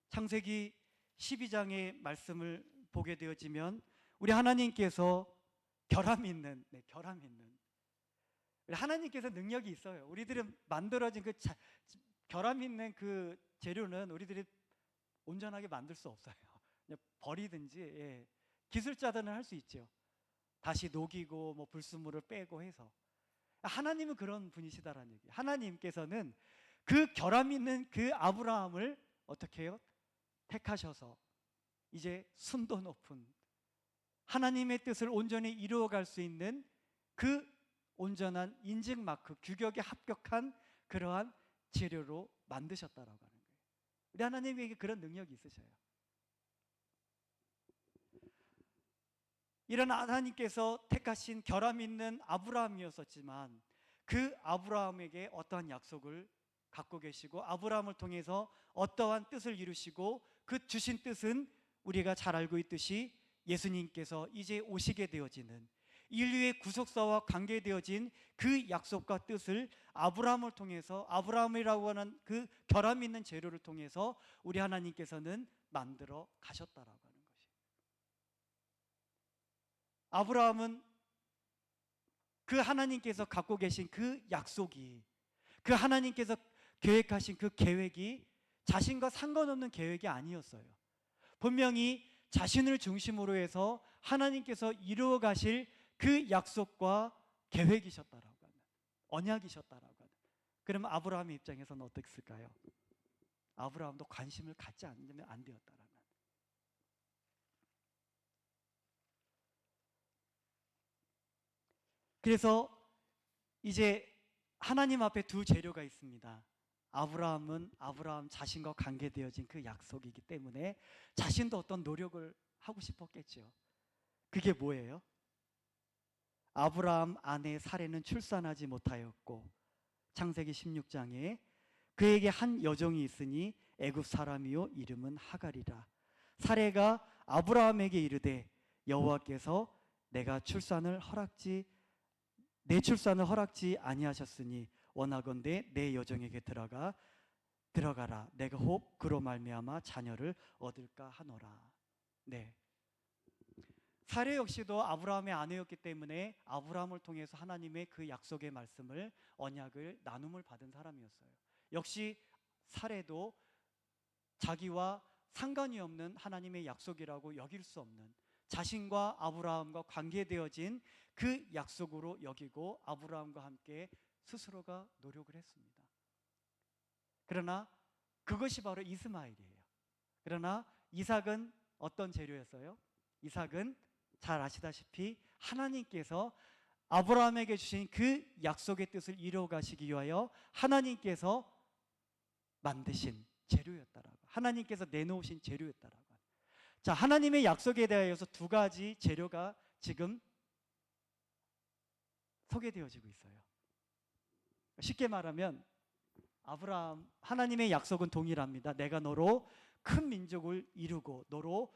창세기 12장의 말씀을 보게 되어지면 우리 하나님께서 결함 있는 우리 하나님께서 능력이 있어요. 우리들은 만들어진 그 결함 있는 그 재료는 우리들이 온전하게 만들 수 없어요. 그냥 버리든지, 기술자들은 할 수 있죠. 다시 녹이고 불순물을 빼고 해서. 하나님은 그런 분이시다라는 얘기예요. 하나님께서는 그 결함 있는 그 아브라함을 어떻게 해요? 택하셔서 이제 순도 높은 하나님의 뜻을 온전히 이루어갈 수 있는 그 온전한 인증 마크, 규격에 합격한 그러한 재료로 만드셨다라고 하는 거예요. 우리 하나님에게 그런 능력이 있으셔요. 이런 하나님께서 택하신 결함 있는 아브라함이었었지만 그 아브라함에게 어떠한 약속을 갖고 계시고 아브라함을 통해서 어떠한 뜻을 이루시고 그 주신 뜻은 우리가 잘 알고 있듯이 예수님께서 이제 오시게 되어지는 인류의 구속사와 관계되어진 그 약속과 뜻을 아브라함을 통해서, 아브라함이라고 하는 그 결함 있는 재료를 통해서 우리 하나님께서는 만들어 가셨다라고 하는 것이에요. 아브라함은 그 하나님께서 갖고 계신 그 약속이, 그 하나님께서 계획하신 그 계획이 자신과 상관없는 계획이 아니었어요. 분명히 자신을 중심으로 해서 하나님께서 이루어 가실 그 약속과 계획이셨다라고 하는, 언약이셨다라고 하는. 그러면 아브라함의 입장에서는 어땠을까요? 아브라함도 관심을 갖지 않으면 안 되었다라는. 그래서 이제 하나님 앞에 두 재료가 있습니다. 아브라함은 아브라함 자신과 관계되어진 그 약속이기 때문에 자신도 어떤 노력을 하고 싶었겠죠. 그게 뭐예요? 아브라함 아내 사레는 출산하지 못하였고, 창세기 16장에 그에게 한 여종이 있으니 애굽 사람이요 이름은 하갈이라. 사레가 아브라함에게 이르되 여호와께서 내 출산을 허락지 아니하셨으니 원하건대 내 여종에게 들어가라. 내가 혹 그로 말미암아 자녀를 얻을까 하노라. 네. 사레 역시도 아브라함의 아내였기 때문에 아브라함을 통해서 하나님의 그 약속의 말씀을, 언약을, 나눔을 받은 사람이었어요. 역시 사레도 자기와 상관이 없는 하나님의 약속이라고 여길 수 없는, 자신과 아브라함과 관계되어진 그 약속으로 여기고 아브라함과 함께 스스로가 노력을 했습니다. 그러나 그것이 바로 이스마엘이에요. 그러나 이삭은 어떤 재료였어요? 이삭은 잘 아시다시피 하나님께서 아브라함에게 주신 그 약속의 뜻을 이루어 가시기 위하여 하나님께서 만드신 재료였다라고, 하나님께서 내놓으신 재료였다라고. 자, 하나님의 약속에 대하여서 두 가지 재료가 지금 소개되어지고 있어요. 쉽게 말하면 아브라함, 하나님의 약속은 동일합니다. 내가 너로 큰 민족을 이루고 너로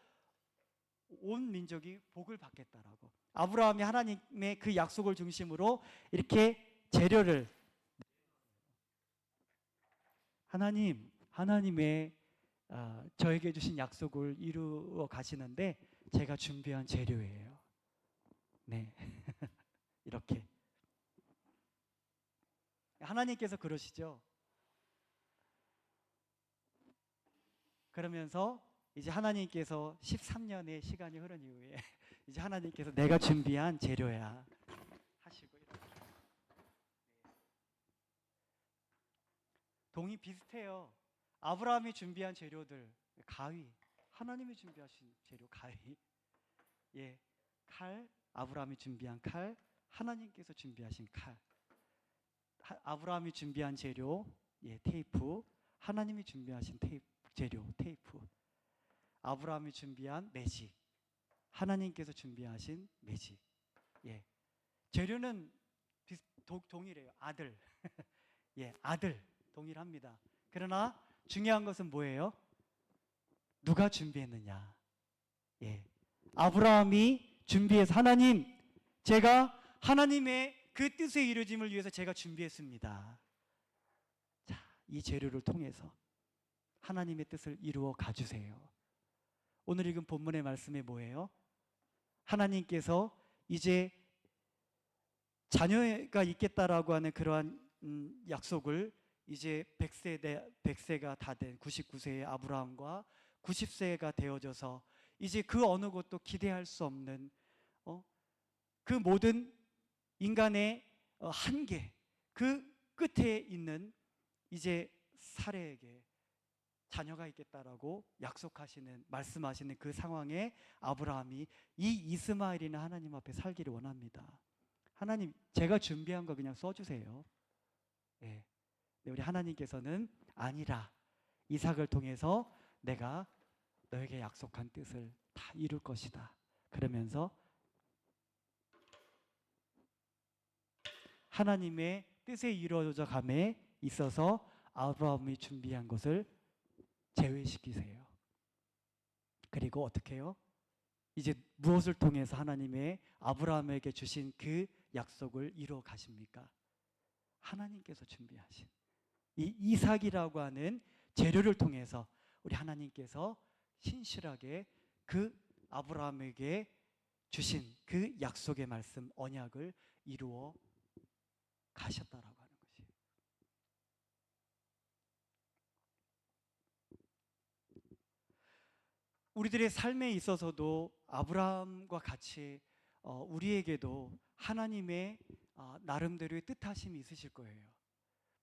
온 민족이 복을 받겠다라고. 아브라함이 하나님의 그 약속을 중심으로 이렇게 재료를, 하나님의 저에게 주신 약속을 이루어 가시는데 제가 준비한 재료예요. 네. 이렇게 하나님께서 그러시죠. 그러면서 이제 하나님께서 13년의 시간이 흐른 이후에 이제 하나님께서 내가 준비한 재료야 하시고, 이렇게 동이 비슷해요. 아브라함이 준비한 재료들, 가위, 하나님이 준비하신 재료 가위, 예, 칼, 아브라함이 준비한 칼, 하나님께서 준비하신 칼. 아브라함이 준비한 재료, 예, 테이프, 하나님이 준비하신 재료 테이프. 아브라함이 준비한 매직, 하나님께서 준비하신 매직. 예, 재료는 동일해요. 아들, 예, 아들 동일합니다. 그러나 중요한 것은 뭐예요? 누가 준비했느냐? 예, 아브라함이 준비해서, 하나님, 제가 하나님의 그 뜻의 이루어짐을 위해서 제가 준비했습니다. 자, 이 재료를 통해서 하나님의 뜻을 이루어 가주세요. 오늘 읽은 본문의 말씀이 뭐예요? 하나님께서 이제 자녀가 있겠다라고 하는 그러한 약속을 이제 100세가 다 된 99세의 아브라함과 90세가 되어져서 이제 그 어느 것도 기대할 수 없는 그 모든 인간의 한계, 그 끝에 있는 이제 사레에게 자녀가 있겠다라고 약속하시는, 말씀하시는 그 상황에 아브라함이 이 이스마엘이나 하나님 앞에 살기를 원합니다. 하나님, 제가 준비한 거 그냥 써주세요. 예. 우리 하나님께서는 아니라 이삭을 통해서 내가 너에게 약속한 뜻을 다 이룰 것이다. 그러면서 하나님의 뜻에 이루어져 감에 있어서 아브라함이 준비한 것을 제외시키세요. 그리고 어떻게 해요? 이제 무엇을 통해서 하나님의 아브라함에게 주신 그 약속을 이루어 가십니까? 하나님께서 준비하신 이 이삭이라고 하는 재료를 통해서 우리 하나님께서 신실하게 그 아브라함에게 주신 그 약속의 말씀, 언약을 이루어 가셨다라고 하는 것이에요. 우리들의 삶에 있어서도 아브라함과 같이 우리에게도 하나님의 나름대로의 뜻하심이 있으실 거예요.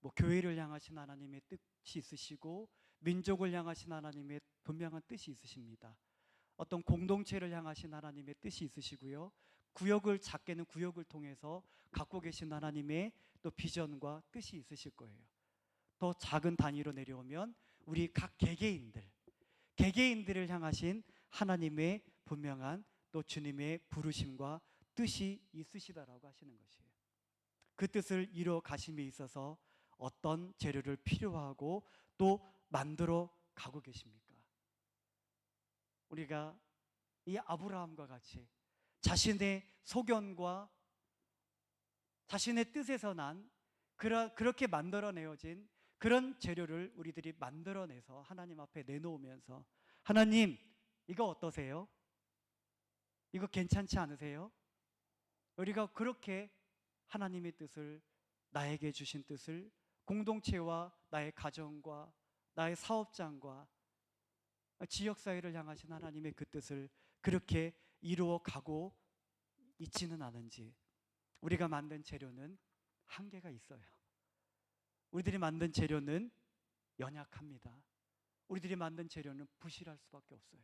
뭐 교회를 향하신 하나님의 뜻이 있으시고 민족을 향하신 하나님의 분명한 뜻이 있으십니다. 어떤 공동체를 향하신 하나님의 뜻이 있으시고요. 구역을 작게는 구역을 통해서 갖고 계신 하나님의 또 비전과 뜻이 있으실 거예요. 더 작은 단위로 내려오면 우리 각 개개인들을 향하신 하나님의 분명한 또 주님의 부르심과 뜻이 있으시다라고 하시는 것이에요. 그 뜻을 이루어 가심에 있어서 어떤 재료를 필요하고 또 만들어 가고 계십니까? 우리가 이 아브라함과 같이 자신의 소견과 자신의 뜻에서 난 그렇게 만들어내어진 그런 재료를 우리들이 만들어내서 하나님 앞에 내놓으면서 하나님, 이거 어떠세요? 이거 괜찮지 않으세요? 우리가 그렇게 하나님의 뜻을, 나에게 주신 뜻을 공동체와 나의 가정과 나의 사업장과 지역사회를 향하신 하나님의 그 뜻을 그렇게 이루어 가고 있지는 않은지. 우리가 만든 재료는 한계가 있어요. 우리들이 만든 재료는 연약합니다. 우리들이 만든 재료는 부실할 수밖에 없어요.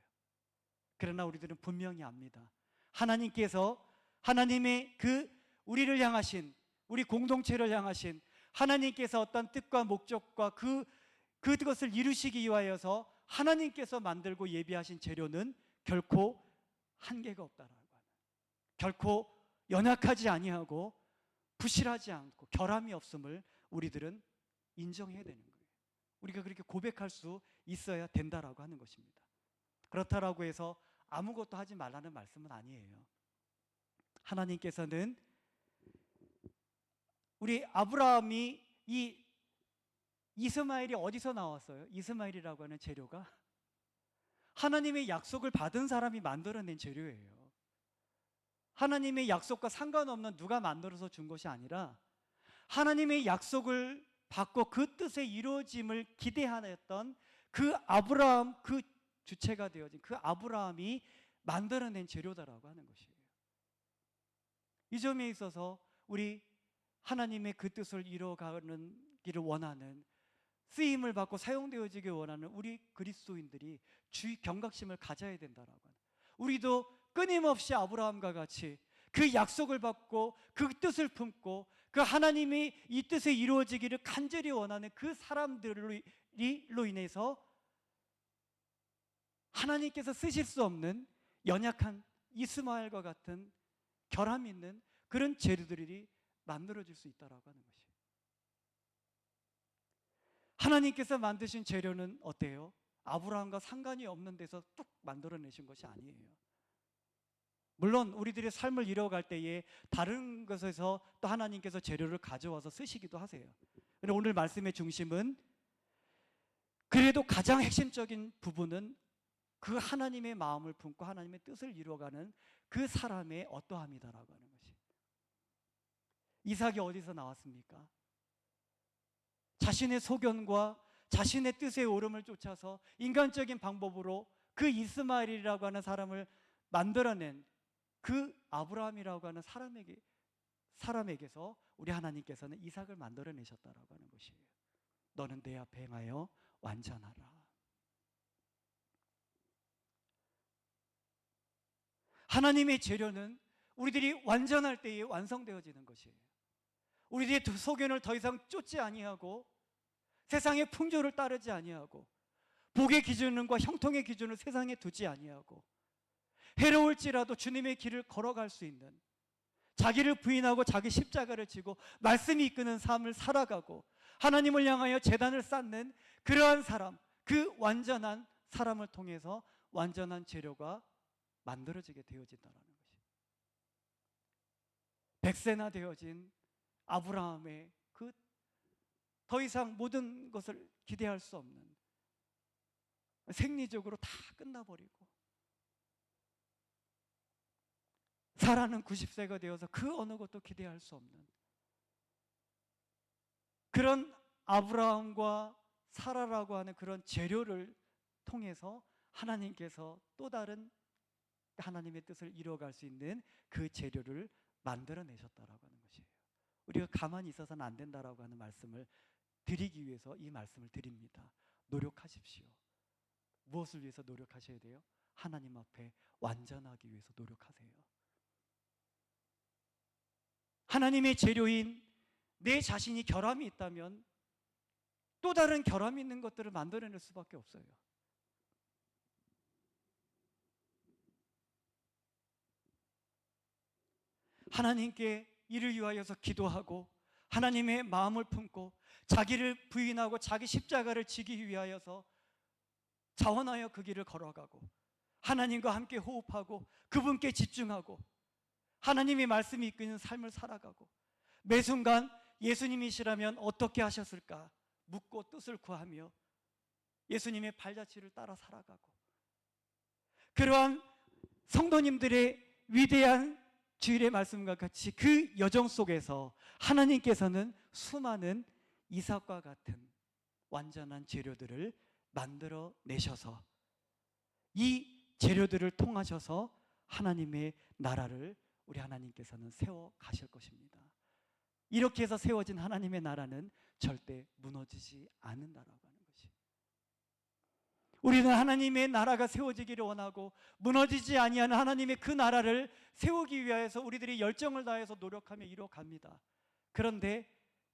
그러나 우리들은 분명히 압니다. 하나님께서 하나님의 그 우리를 향하신, 우리 공동체를 향하신 하나님께서 어떤 뜻과 목적과 그것을 이루시기 위하여서 하나님께서 만들고 예비하신 재료는 결코 한계가 없다라고 하는, 결코 연약하지 아니하고 부실하지 않고 결함이 없음을 우리들은 인정해야 되는 거예요. 우리가 그렇게 고백할 수 있어야 된다라고 하는 것입니다. 그렇다라고 해서 아무것도 하지 말라는 말씀은 아니에요. 하나님께서는 우리 아브라함이 이 이스마엘이 어디서 나왔어요? 이스마엘이라고 하는 재료가 하나님의 약속을 받은 사람이 만들어낸 재료예요. 하나님의 약속과 상관없는 누가 만들어서 준 것이 아니라 하나님의 약속을 받고 그 뜻의 이루어짐을 기대하였던 그 아브라함, 그 주체가 되어진 그 아브라함이 만들어낸 재료다라고 하는 것이에요. 이 점에 있어서 우리 하나님의 그 뜻을 이루어가는 길을 원하는, 쓰임을 받고 사용되어지길 원하는 우리 그리스도인들이 주의 경각심을 가져야 된다라고 하는, 우리도 끊임없이 아브라함과 같이 그 약속을 받고 그 뜻을 품고 그 하나님이 이 뜻에 이루어지기를 간절히 원하는 그 사람들로 인해서 하나님께서 쓰실 수 없는 연약한 이스마엘과 같은 결함 있는 그런 재료들이 만들어질 수 있다라고 하는 것이에요. 하나님께서 만드신 재료는 어때요? 아브라함과 상관이 없는 데서 뚝 만들어내신 것이 아니에요. 물론 우리들의 삶을 이뤄갈 때에 다른 것에서 또 하나님께서 재료를 가져와서 쓰시기도 하세요. 그런데 오늘 말씀의 중심은 그래도 가장 핵심적인 부분은 그 하나님의 마음을 품고 하나님의 뜻을 이루어가는 그 사람의 어떠함이다라고 하는 것이. 이삭이 어디서 나왔습니까? 자신의 소견과 자신의 뜻의 오름을 쫓아서 인간적인 방법으로 그 이스마엘이라고 하는 사람을 만들어낸 그 아브라함이라고 하는 사람에게서 우리 하나님께서는 이삭을 만들어내셨다라고 하는 것이에요. 너는 내 앞에 행하여 완전하라. 하나님의 재료는 우리들이 완전할 때에 완성되어지는 것이에요. 우리들의 소견을 더 이상 쫓지 아니하고 세상의 풍조를 따르지 아니하고 복의 기준과 형통의 기준을 세상에 두지 아니하고 해로울지라도 주님의 길을 걸어갈 수 있는, 자기를 부인하고 자기 십자가를 지고 말씀이 이끄는 삶을 살아가고 하나님을 향하여 제단을 쌓는 그러한 사람, 그 완전한 사람을 통해서 완전한 재료가 만들어지게 되어진다라는 것이. 100세나 되어진 아브라함의 그 더 이상 모든 것을 기대할 수 없는, 생리적으로 다 끝나버리고 사라는 90세가 되어서 그 어느 것도 기대할 수 없는 그런 아브라함과 사라라고 하는 그런 재료를 통해서 하나님께서 또 다른 하나님의 뜻을 이루어갈 수 있는 그 재료를 만들어내셨다라고 하는 것이에요. 우리가 가만히 있어서는 안 된다라고 하는 말씀을 드리기 위해서 이 말씀을 드립니다. 노력하십시오. 무엇을 위해서 노력하셔야 돼요? 하나님 앞에 완전하기 위해서 노력하세요. 하나님의 재료인 내 자신이 결함이 있다면 또 다른 결함이 있는 것들을 만들어낼 수밖에 없어요. 하나님께 이를 위하여서 기도하고 하나님의 마음을 품고 자기를 부인하고 자기 십자가를 지기 위하여서 자원하여 그 길을 걸어가고 하나님과 함께 호흡하고 그분께 집중하고 하나님의 말씀이 이끄는 삶을 살아가고 매 순간 예수님이시라면 어떻게 하셨을까 묻고 뜻을 구하며 예수님의 발자취를 따라 살아가고 그러한 성도님들의 위대한 주일의 말씀과 같이 그 여정 속에서 하나님께서는 수많은 이삭과 같은 완전한 재료들을 만들어 내셔서 이 재료들을 통하셔서 하나님의 나라를 우리 하나님께서는 세워 가실 것입니다. 이렇게 해서 세워진 하나님의 나라는 절대 무너지지 않는다라고 하는 것이. 우리는 하나님의 나라가 세워지기를 원하고 무너지지 아니하는 하나님의 그 나라를 세우기 위해서 우리들이 열정을 다해서 노력하며 이뤄갑니다. 그런데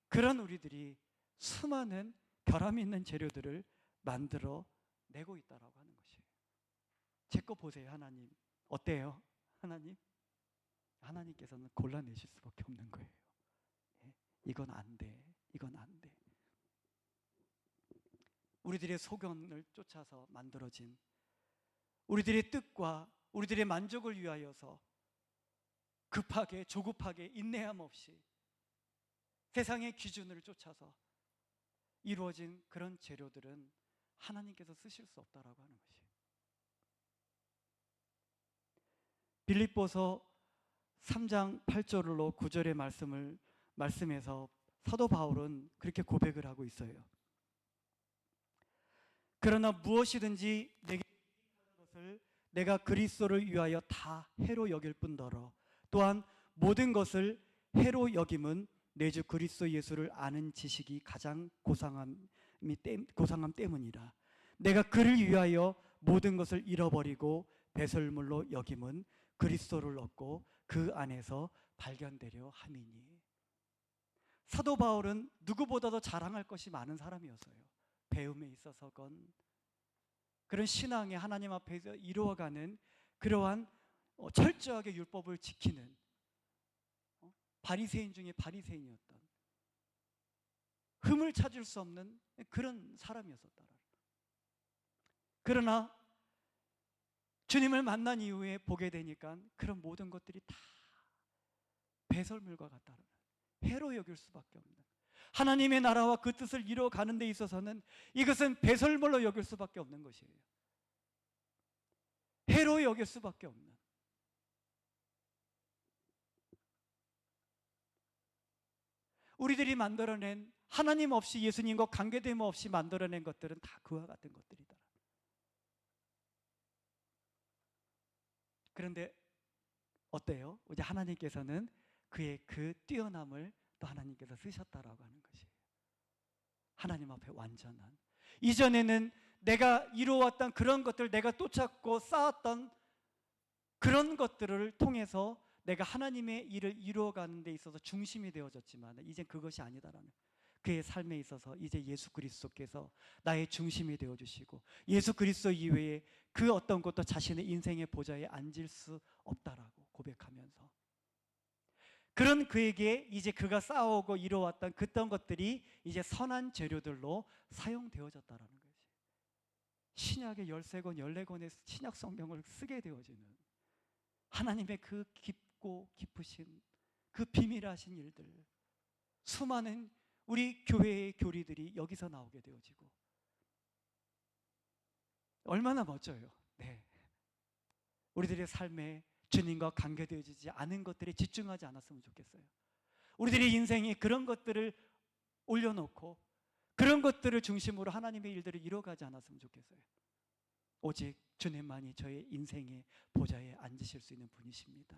그런 우리들이 수많은 결함 있는 재료들을 만들어 내고 있다라고 하는 것이에요. 제 거 보세요. 하나님 어때요? 하나님께서는 골라내실 수밖에 없는 거예요. 이건 안 돼. 이건 안 돼. 우리들의 소견을 쫓아서 만들어진 우리들의 뜻과 우리들의 만족을 위하여서 급하게 조급하게 인내함 없이 세상의 기준을 쫓아서 이루어진 그런 재료들은 하나님께서 쓰실 수 없다라고 하는 것이에요. 빌립보서 3장 8절로 9절의 말씀에서 사도 바울은 그렇게 고백을 하고 있어요. 그러나 무엇이든지 내게 하는 것을 내가 그리스도를 위하여 다 해로 여길 뿐더러 또한 모든 것을 해로 여김은 내 주 그리스도 예수를 아는 지식이 가장 고상함 때문이라. 내가 그를 위하여 모든 것을 잃어버리고 배설물로 여김은 그리스도를 얻고 그 안에서 발견되려 함이니. 사도 바울은 누구보다도 자랑할 것이 많은 사람이었어요. 배움에 있어서건 그런 신앙의 하나님 앞에서 이루어가는 그러한 철저하게 율법을 지키는 바리새인 중에 바리새인이었던 흠을 찾을 수 없는 그런 사람이었었다. 그러나 주님을 만난 이후에 보게 되니까 그런 모든 것들이 다 배설물과 같다는, 해로 여길 수밖에 없는, 하나님의 나라와 그 뜻을 이루어가는 데 있어서는 이것은 배설물로 여길 수밖에 없는 것이에요. 해로 여길 수밖에 없는. 우리들이 만들어낸 하나님 없이 예수님과 관계됨 없이 만들어낸 것들은 다 그와 같은 것들이다. 그런데 어때요? 이제 하나님께서는 그의 그 뛰어남을 또 하나님께서 쓰셨다라고 하는 것이에요. 하나님 앞에 완전한, 이전에는 내가 이루어왔던 그런 것들, 내가 쫓았고 쌓았던 그런 것들을 통해서 내가 하나님의 일을 이루어가는 데 있어서 중심이 되어졌지만 이제 그것이 아니다라는, 그의 삶에 있어서 이제 예수 그리스도께서 나의 중심이 되어주시고 예수 그리스도 이외에 그 어떤 것도 자신의 인생의 보좌에 앉을 수 없다라고 고백하면서 그런 그에게 이제 그가 쌓아오고 이루어왔던 그떤 것들이 이제 선한 재료들로 사용되어졌다라는 거지. 신약의 13권, 14권의 신약 성경을 쓰게 되어지는, 하나님의 그 깊고 깊으신 그 비밀하신 일들, 수많은 우리 교회의 교리들이 여기서 나오게 되어지고, 얼마나 멋져요. 네. 우리들의 삶에 주님과 관계되어지지 않은 것들에 집중하지 않았으면 좋겠어요. 우리들의 인생에 그런 것들을 올려놓고 그런 것들을 중심으로 하나님의 일들을 이뤄가지 않았으면 좋겠어요. 오직 주님만이 저의 인생의 보좌에 앉으실 수 있는 분이십니다.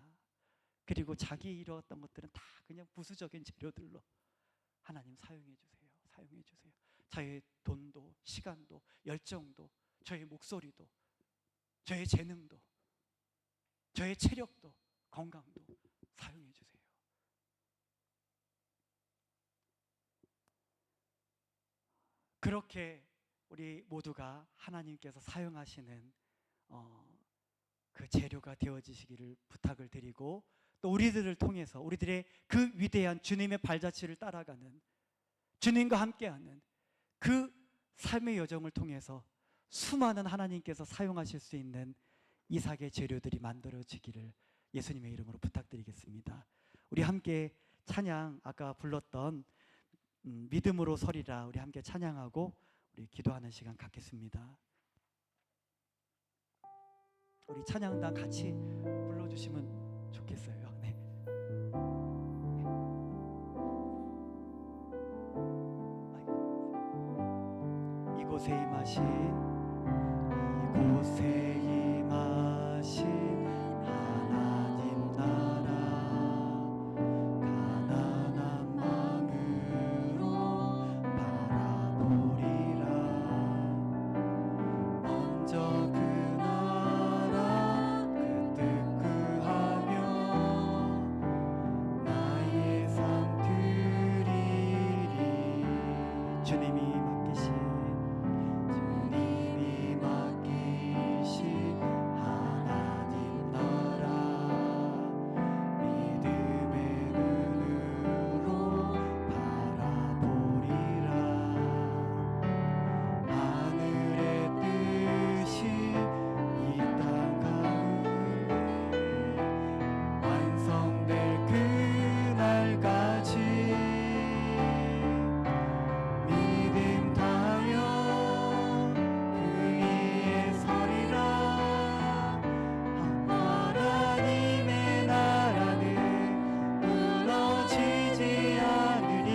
그리고 자기 이루었던 것들은 다 그냥 부수적인 재료들로 하나님 사용해 주세요. 사용해 주세요. 저의 돈도, 시간도, 열정도, 저의 목소리도, 저의 재능도, 저의 체력도, 건강도 사용해 주세요. 그렇게 우리 모두가 하나님께서 사용하시는 그 재료가 되어지시기를 부탁을 드리고, 또 우리들을 통해서 우리들의 그 위대한 주님의 발자취를 따라가는, 주님과 함께하는 그 삶의 여정을 통해서 수많은 하나님께서 사용하실 수 있는 이삭의 재료들이 만들어지기를 예수님의 이름으로 부탁드리겠습니다. 우리 함께 찬양, 아까 불렀던 믿음으로 서리라, 우리 함께 찬양하고 우리 기도하는 시간 갖겠습니다. 우리 찬양단 같이 불러주시면 좋겠어요. 네. 이곳에 임하신, 이곳에 임하신 하나님 나라, 가난한 마음으로 바라보리라. 먼저 그 나라 그 뜻 구하며 나의 삶 드리리. 주님이 맡기신 하나님 나라, 믿음의 눈으로 바라보리라. 하늘의 뜻이 이 땅 가운데 완성될 그날까지 믿음 다여 그 위에 서리라. 하나님의 나라는 무너지지 않으리.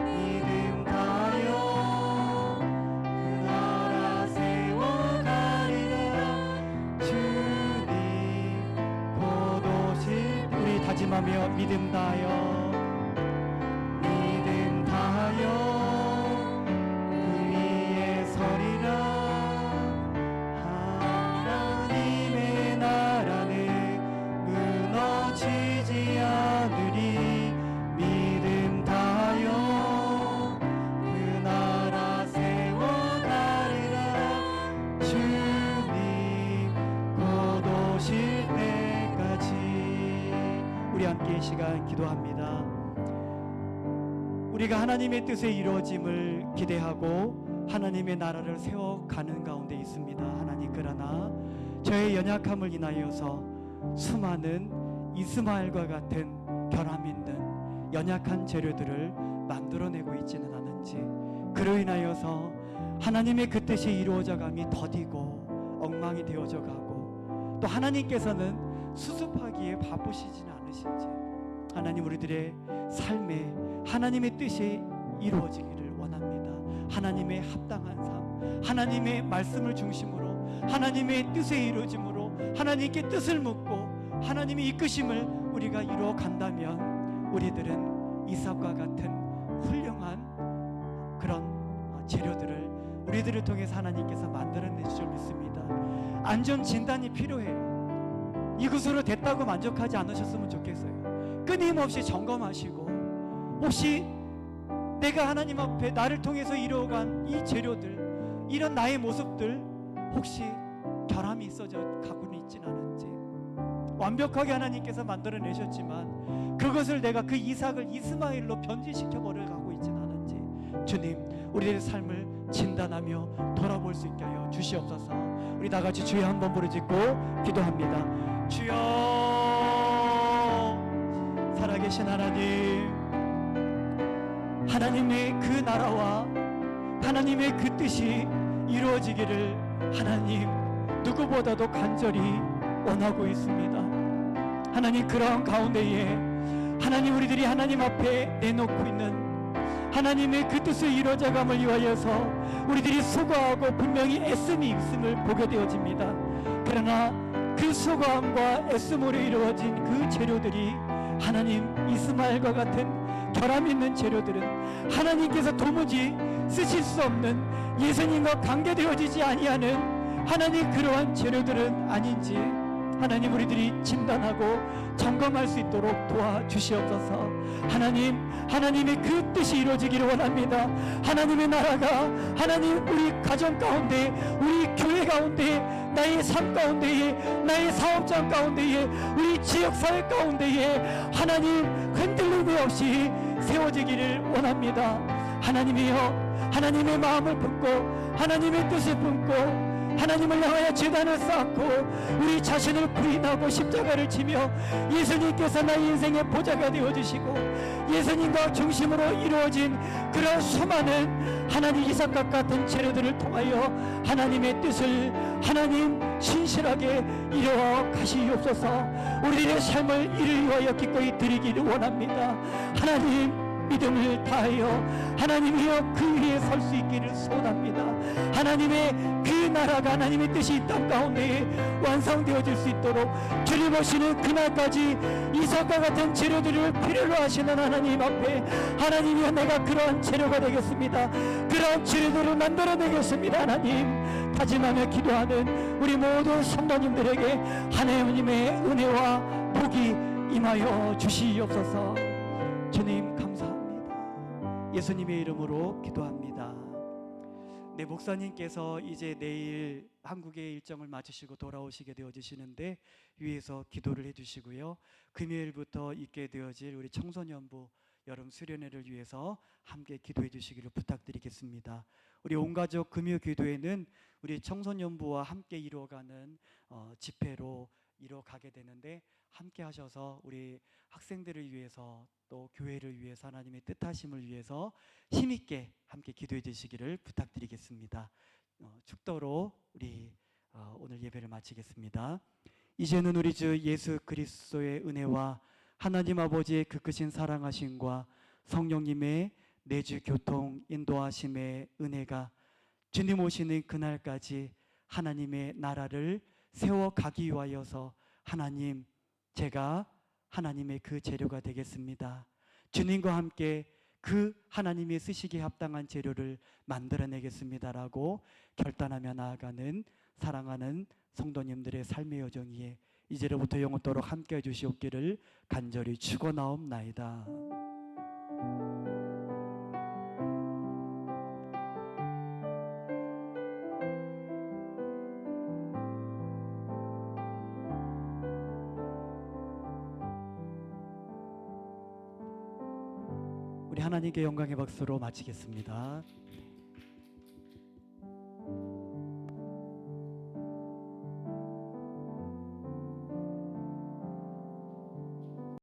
믿음 다여 그 나라 세워가리라. 주님 곧 오실. 우리 다짐하며 믿음 다여, 믿음 다여 그 위에 서리라. 하나님의 나라는 무너지지 않으리. 믿음 다여 그 나라 세워가리라. 주님 곧 오실 때까지. 우리 함께 이 시간 기도합니다. 우리가 하나님의 뜻의 이루어짐을 기대하고 하나님의 나라를 세워가는 가운데 있습니다. 하나님, 그러나 저의 연약함을 인하여서 수많은 이스마엘과 같은 결함 있는 연약한 재료들을 만들어내고 있지는 않은지, 그로 인하여서 하나님의 그 뜻이 이루어져감이 더디고 엉망이 되어져 가고, 또 하나님께서는 수습하기에 바쁘시지는 않으신지, 하나님 우리들의 삶에 하나님의 뜻이 이루어지기를 원합니다. 하나님의 합당한 삶, 하나님의 말씀을 중심으로 하나님의 뜻의 이루어짐으로 하나님께 뜻을 묻고 하나님의 이끄심을 우리가 이루어 간다면 우리들은 이삭과 같은 훌륭한 그런 재료들을 우리들을 통해서 하나님께서 만들어내실 줄 믿습니다. 안전 진단이 필요해요. 이것으로 됐다고 만족하지 않으셨으면 좋겠어요. 끊임없이 점검하시고, 혹시 내가 하나님 앞에 나를 통해서 이루어간 이 재료들, 이런 나의 모습들 혹시 결함이 있어져 가고는 있진 않은지, 완벽하게 하나님께서 만들어내셨지만 그것을 내가 그 이삭을 이스마엘로 변질시켜 버려 가고 있진 않은지, 주님 우리들의 삶을 진단하며 돌아볼 수 있게 하여 주시옵소서. 우리 다 같이 주여 한번 부르짖고 기도합니다. 주여, 살아계신 하나님, 하나님의 그 나라와 하나님의 그 뜻이 이루어지기를 하나님 누구보다도 간절히 원하고 있습니다. 하나님, 그러한 가운데에 하나님, 우리들이 하나님 앞에 내놓고 있는 하나님의 그 뜻을 이루어져감을 위하여서 우리들이 수고하고 분명히 애씀이 있음을 보게 되어집니다. 그러나 그 수고함과 애씀으로 이루어진 그 재료들이 하나님, 이스마엘과 같은 결함 있는 재료들은 하나님께서 도무지 쓰실 수 없는, 예수님과 관계되어지지 아니하는 하나님, 그러한 재료들은 아닌지 하나님, 우리들이 진단하고 점검할 수 있도록 도와주시옵소서. 하나님, 하나님의 그 뜻이 이루어지기를 원합니다. 하나님의 나라가 하나님, 우리 가정 가운데, 우리 교회 가운데, 나의 삶 가운데에, 나의 사업장 가운데에, 우리 지역사회 가운데에 하나님, 흔들림이 없이 세워지기를 원합니다. 하나님이여, 하나님의 마음을 품고 하나님의 뜻을 품고 하나님을 향하여 제단을 쌓고 우리 자신을 부인하고 십자가를 지며 예수님께서 나의 인생의 보좌가 되어주시고 예수님과 중심으로 이루어진 그런 수많은 하나님 이삭과 같은 재료들을 통하여 하나님의 뜻을 하나님 신실하게 이루어 가시옵소서. 우리의 삶을 이를 위하여 기꺼이 드리기를 원합니다. 하나님, 믿음을 다하여 하나님이여 그 위에 설 수 있기를 소원합니다. 하나님의 그 나라가, 하나님의 뜻이 이 땅 가운데 완성되어질 수 있도록 주님 오시는 그날까지 이삭과 같은 재료들을 필요로 하시는 하나님 앞에 하나님이여, 내가 그러한 재료가 되겠습니다. 그러한 재료들을 만들어내겠습니다. 하나님, 다짐하며 기도하는 우리 모든 성도님들에게 하나님의 은혜와 복이 임하여 주시옵소서. 주님 감사합니다. 예수님의 이름으로 기도합니다. 네, 목사님께서 이제 내일 한국의 일정을 마치시고 돌아오시게 되어지시는데 위에서 기도를 해주시고요. 금요일부터 있게 되어질 우리 청소년부 여름 수련회를 위해서 함께 기도해 주시기를 부탁드리겠습니다. 우리 온가족 금요 기도회는 우리 청소년부와 함께 이루어가는 집회로 이루어가게 되는데, 함께 하셔서 우리 학생들을 위해서 또 교회를 위해서 하나님의 뜻하심을 위해서 힘있게 함께 기도해 주시기를 부탁드리겠습니다. 축도로 우리 오늘 예배를 마치겠습니다. 이제는 우리 주 예수 그리스도의 은혜와 하나님 아버지의 그 크신 사랑하심과 성령님의 내주 교통 인도하심의 은혜가 주님 오시는 그날까지 하나님의 나라를 세워가기 위하여서 하나님, 제가 하나님의 그 재료가 되겠습니다. 주님과 함께 그 하나님이 쓰시기에 합당한 재료를 만들어내겠습니다라고 결단하며 나아가는 사랑하는 성도님들의 삶의 여정이에 이제로부터 영원토록 함께 해주시옵기를 간절히 축원하옵나이다. 우리 하나님께 영광의 박수로 마치겠습니다.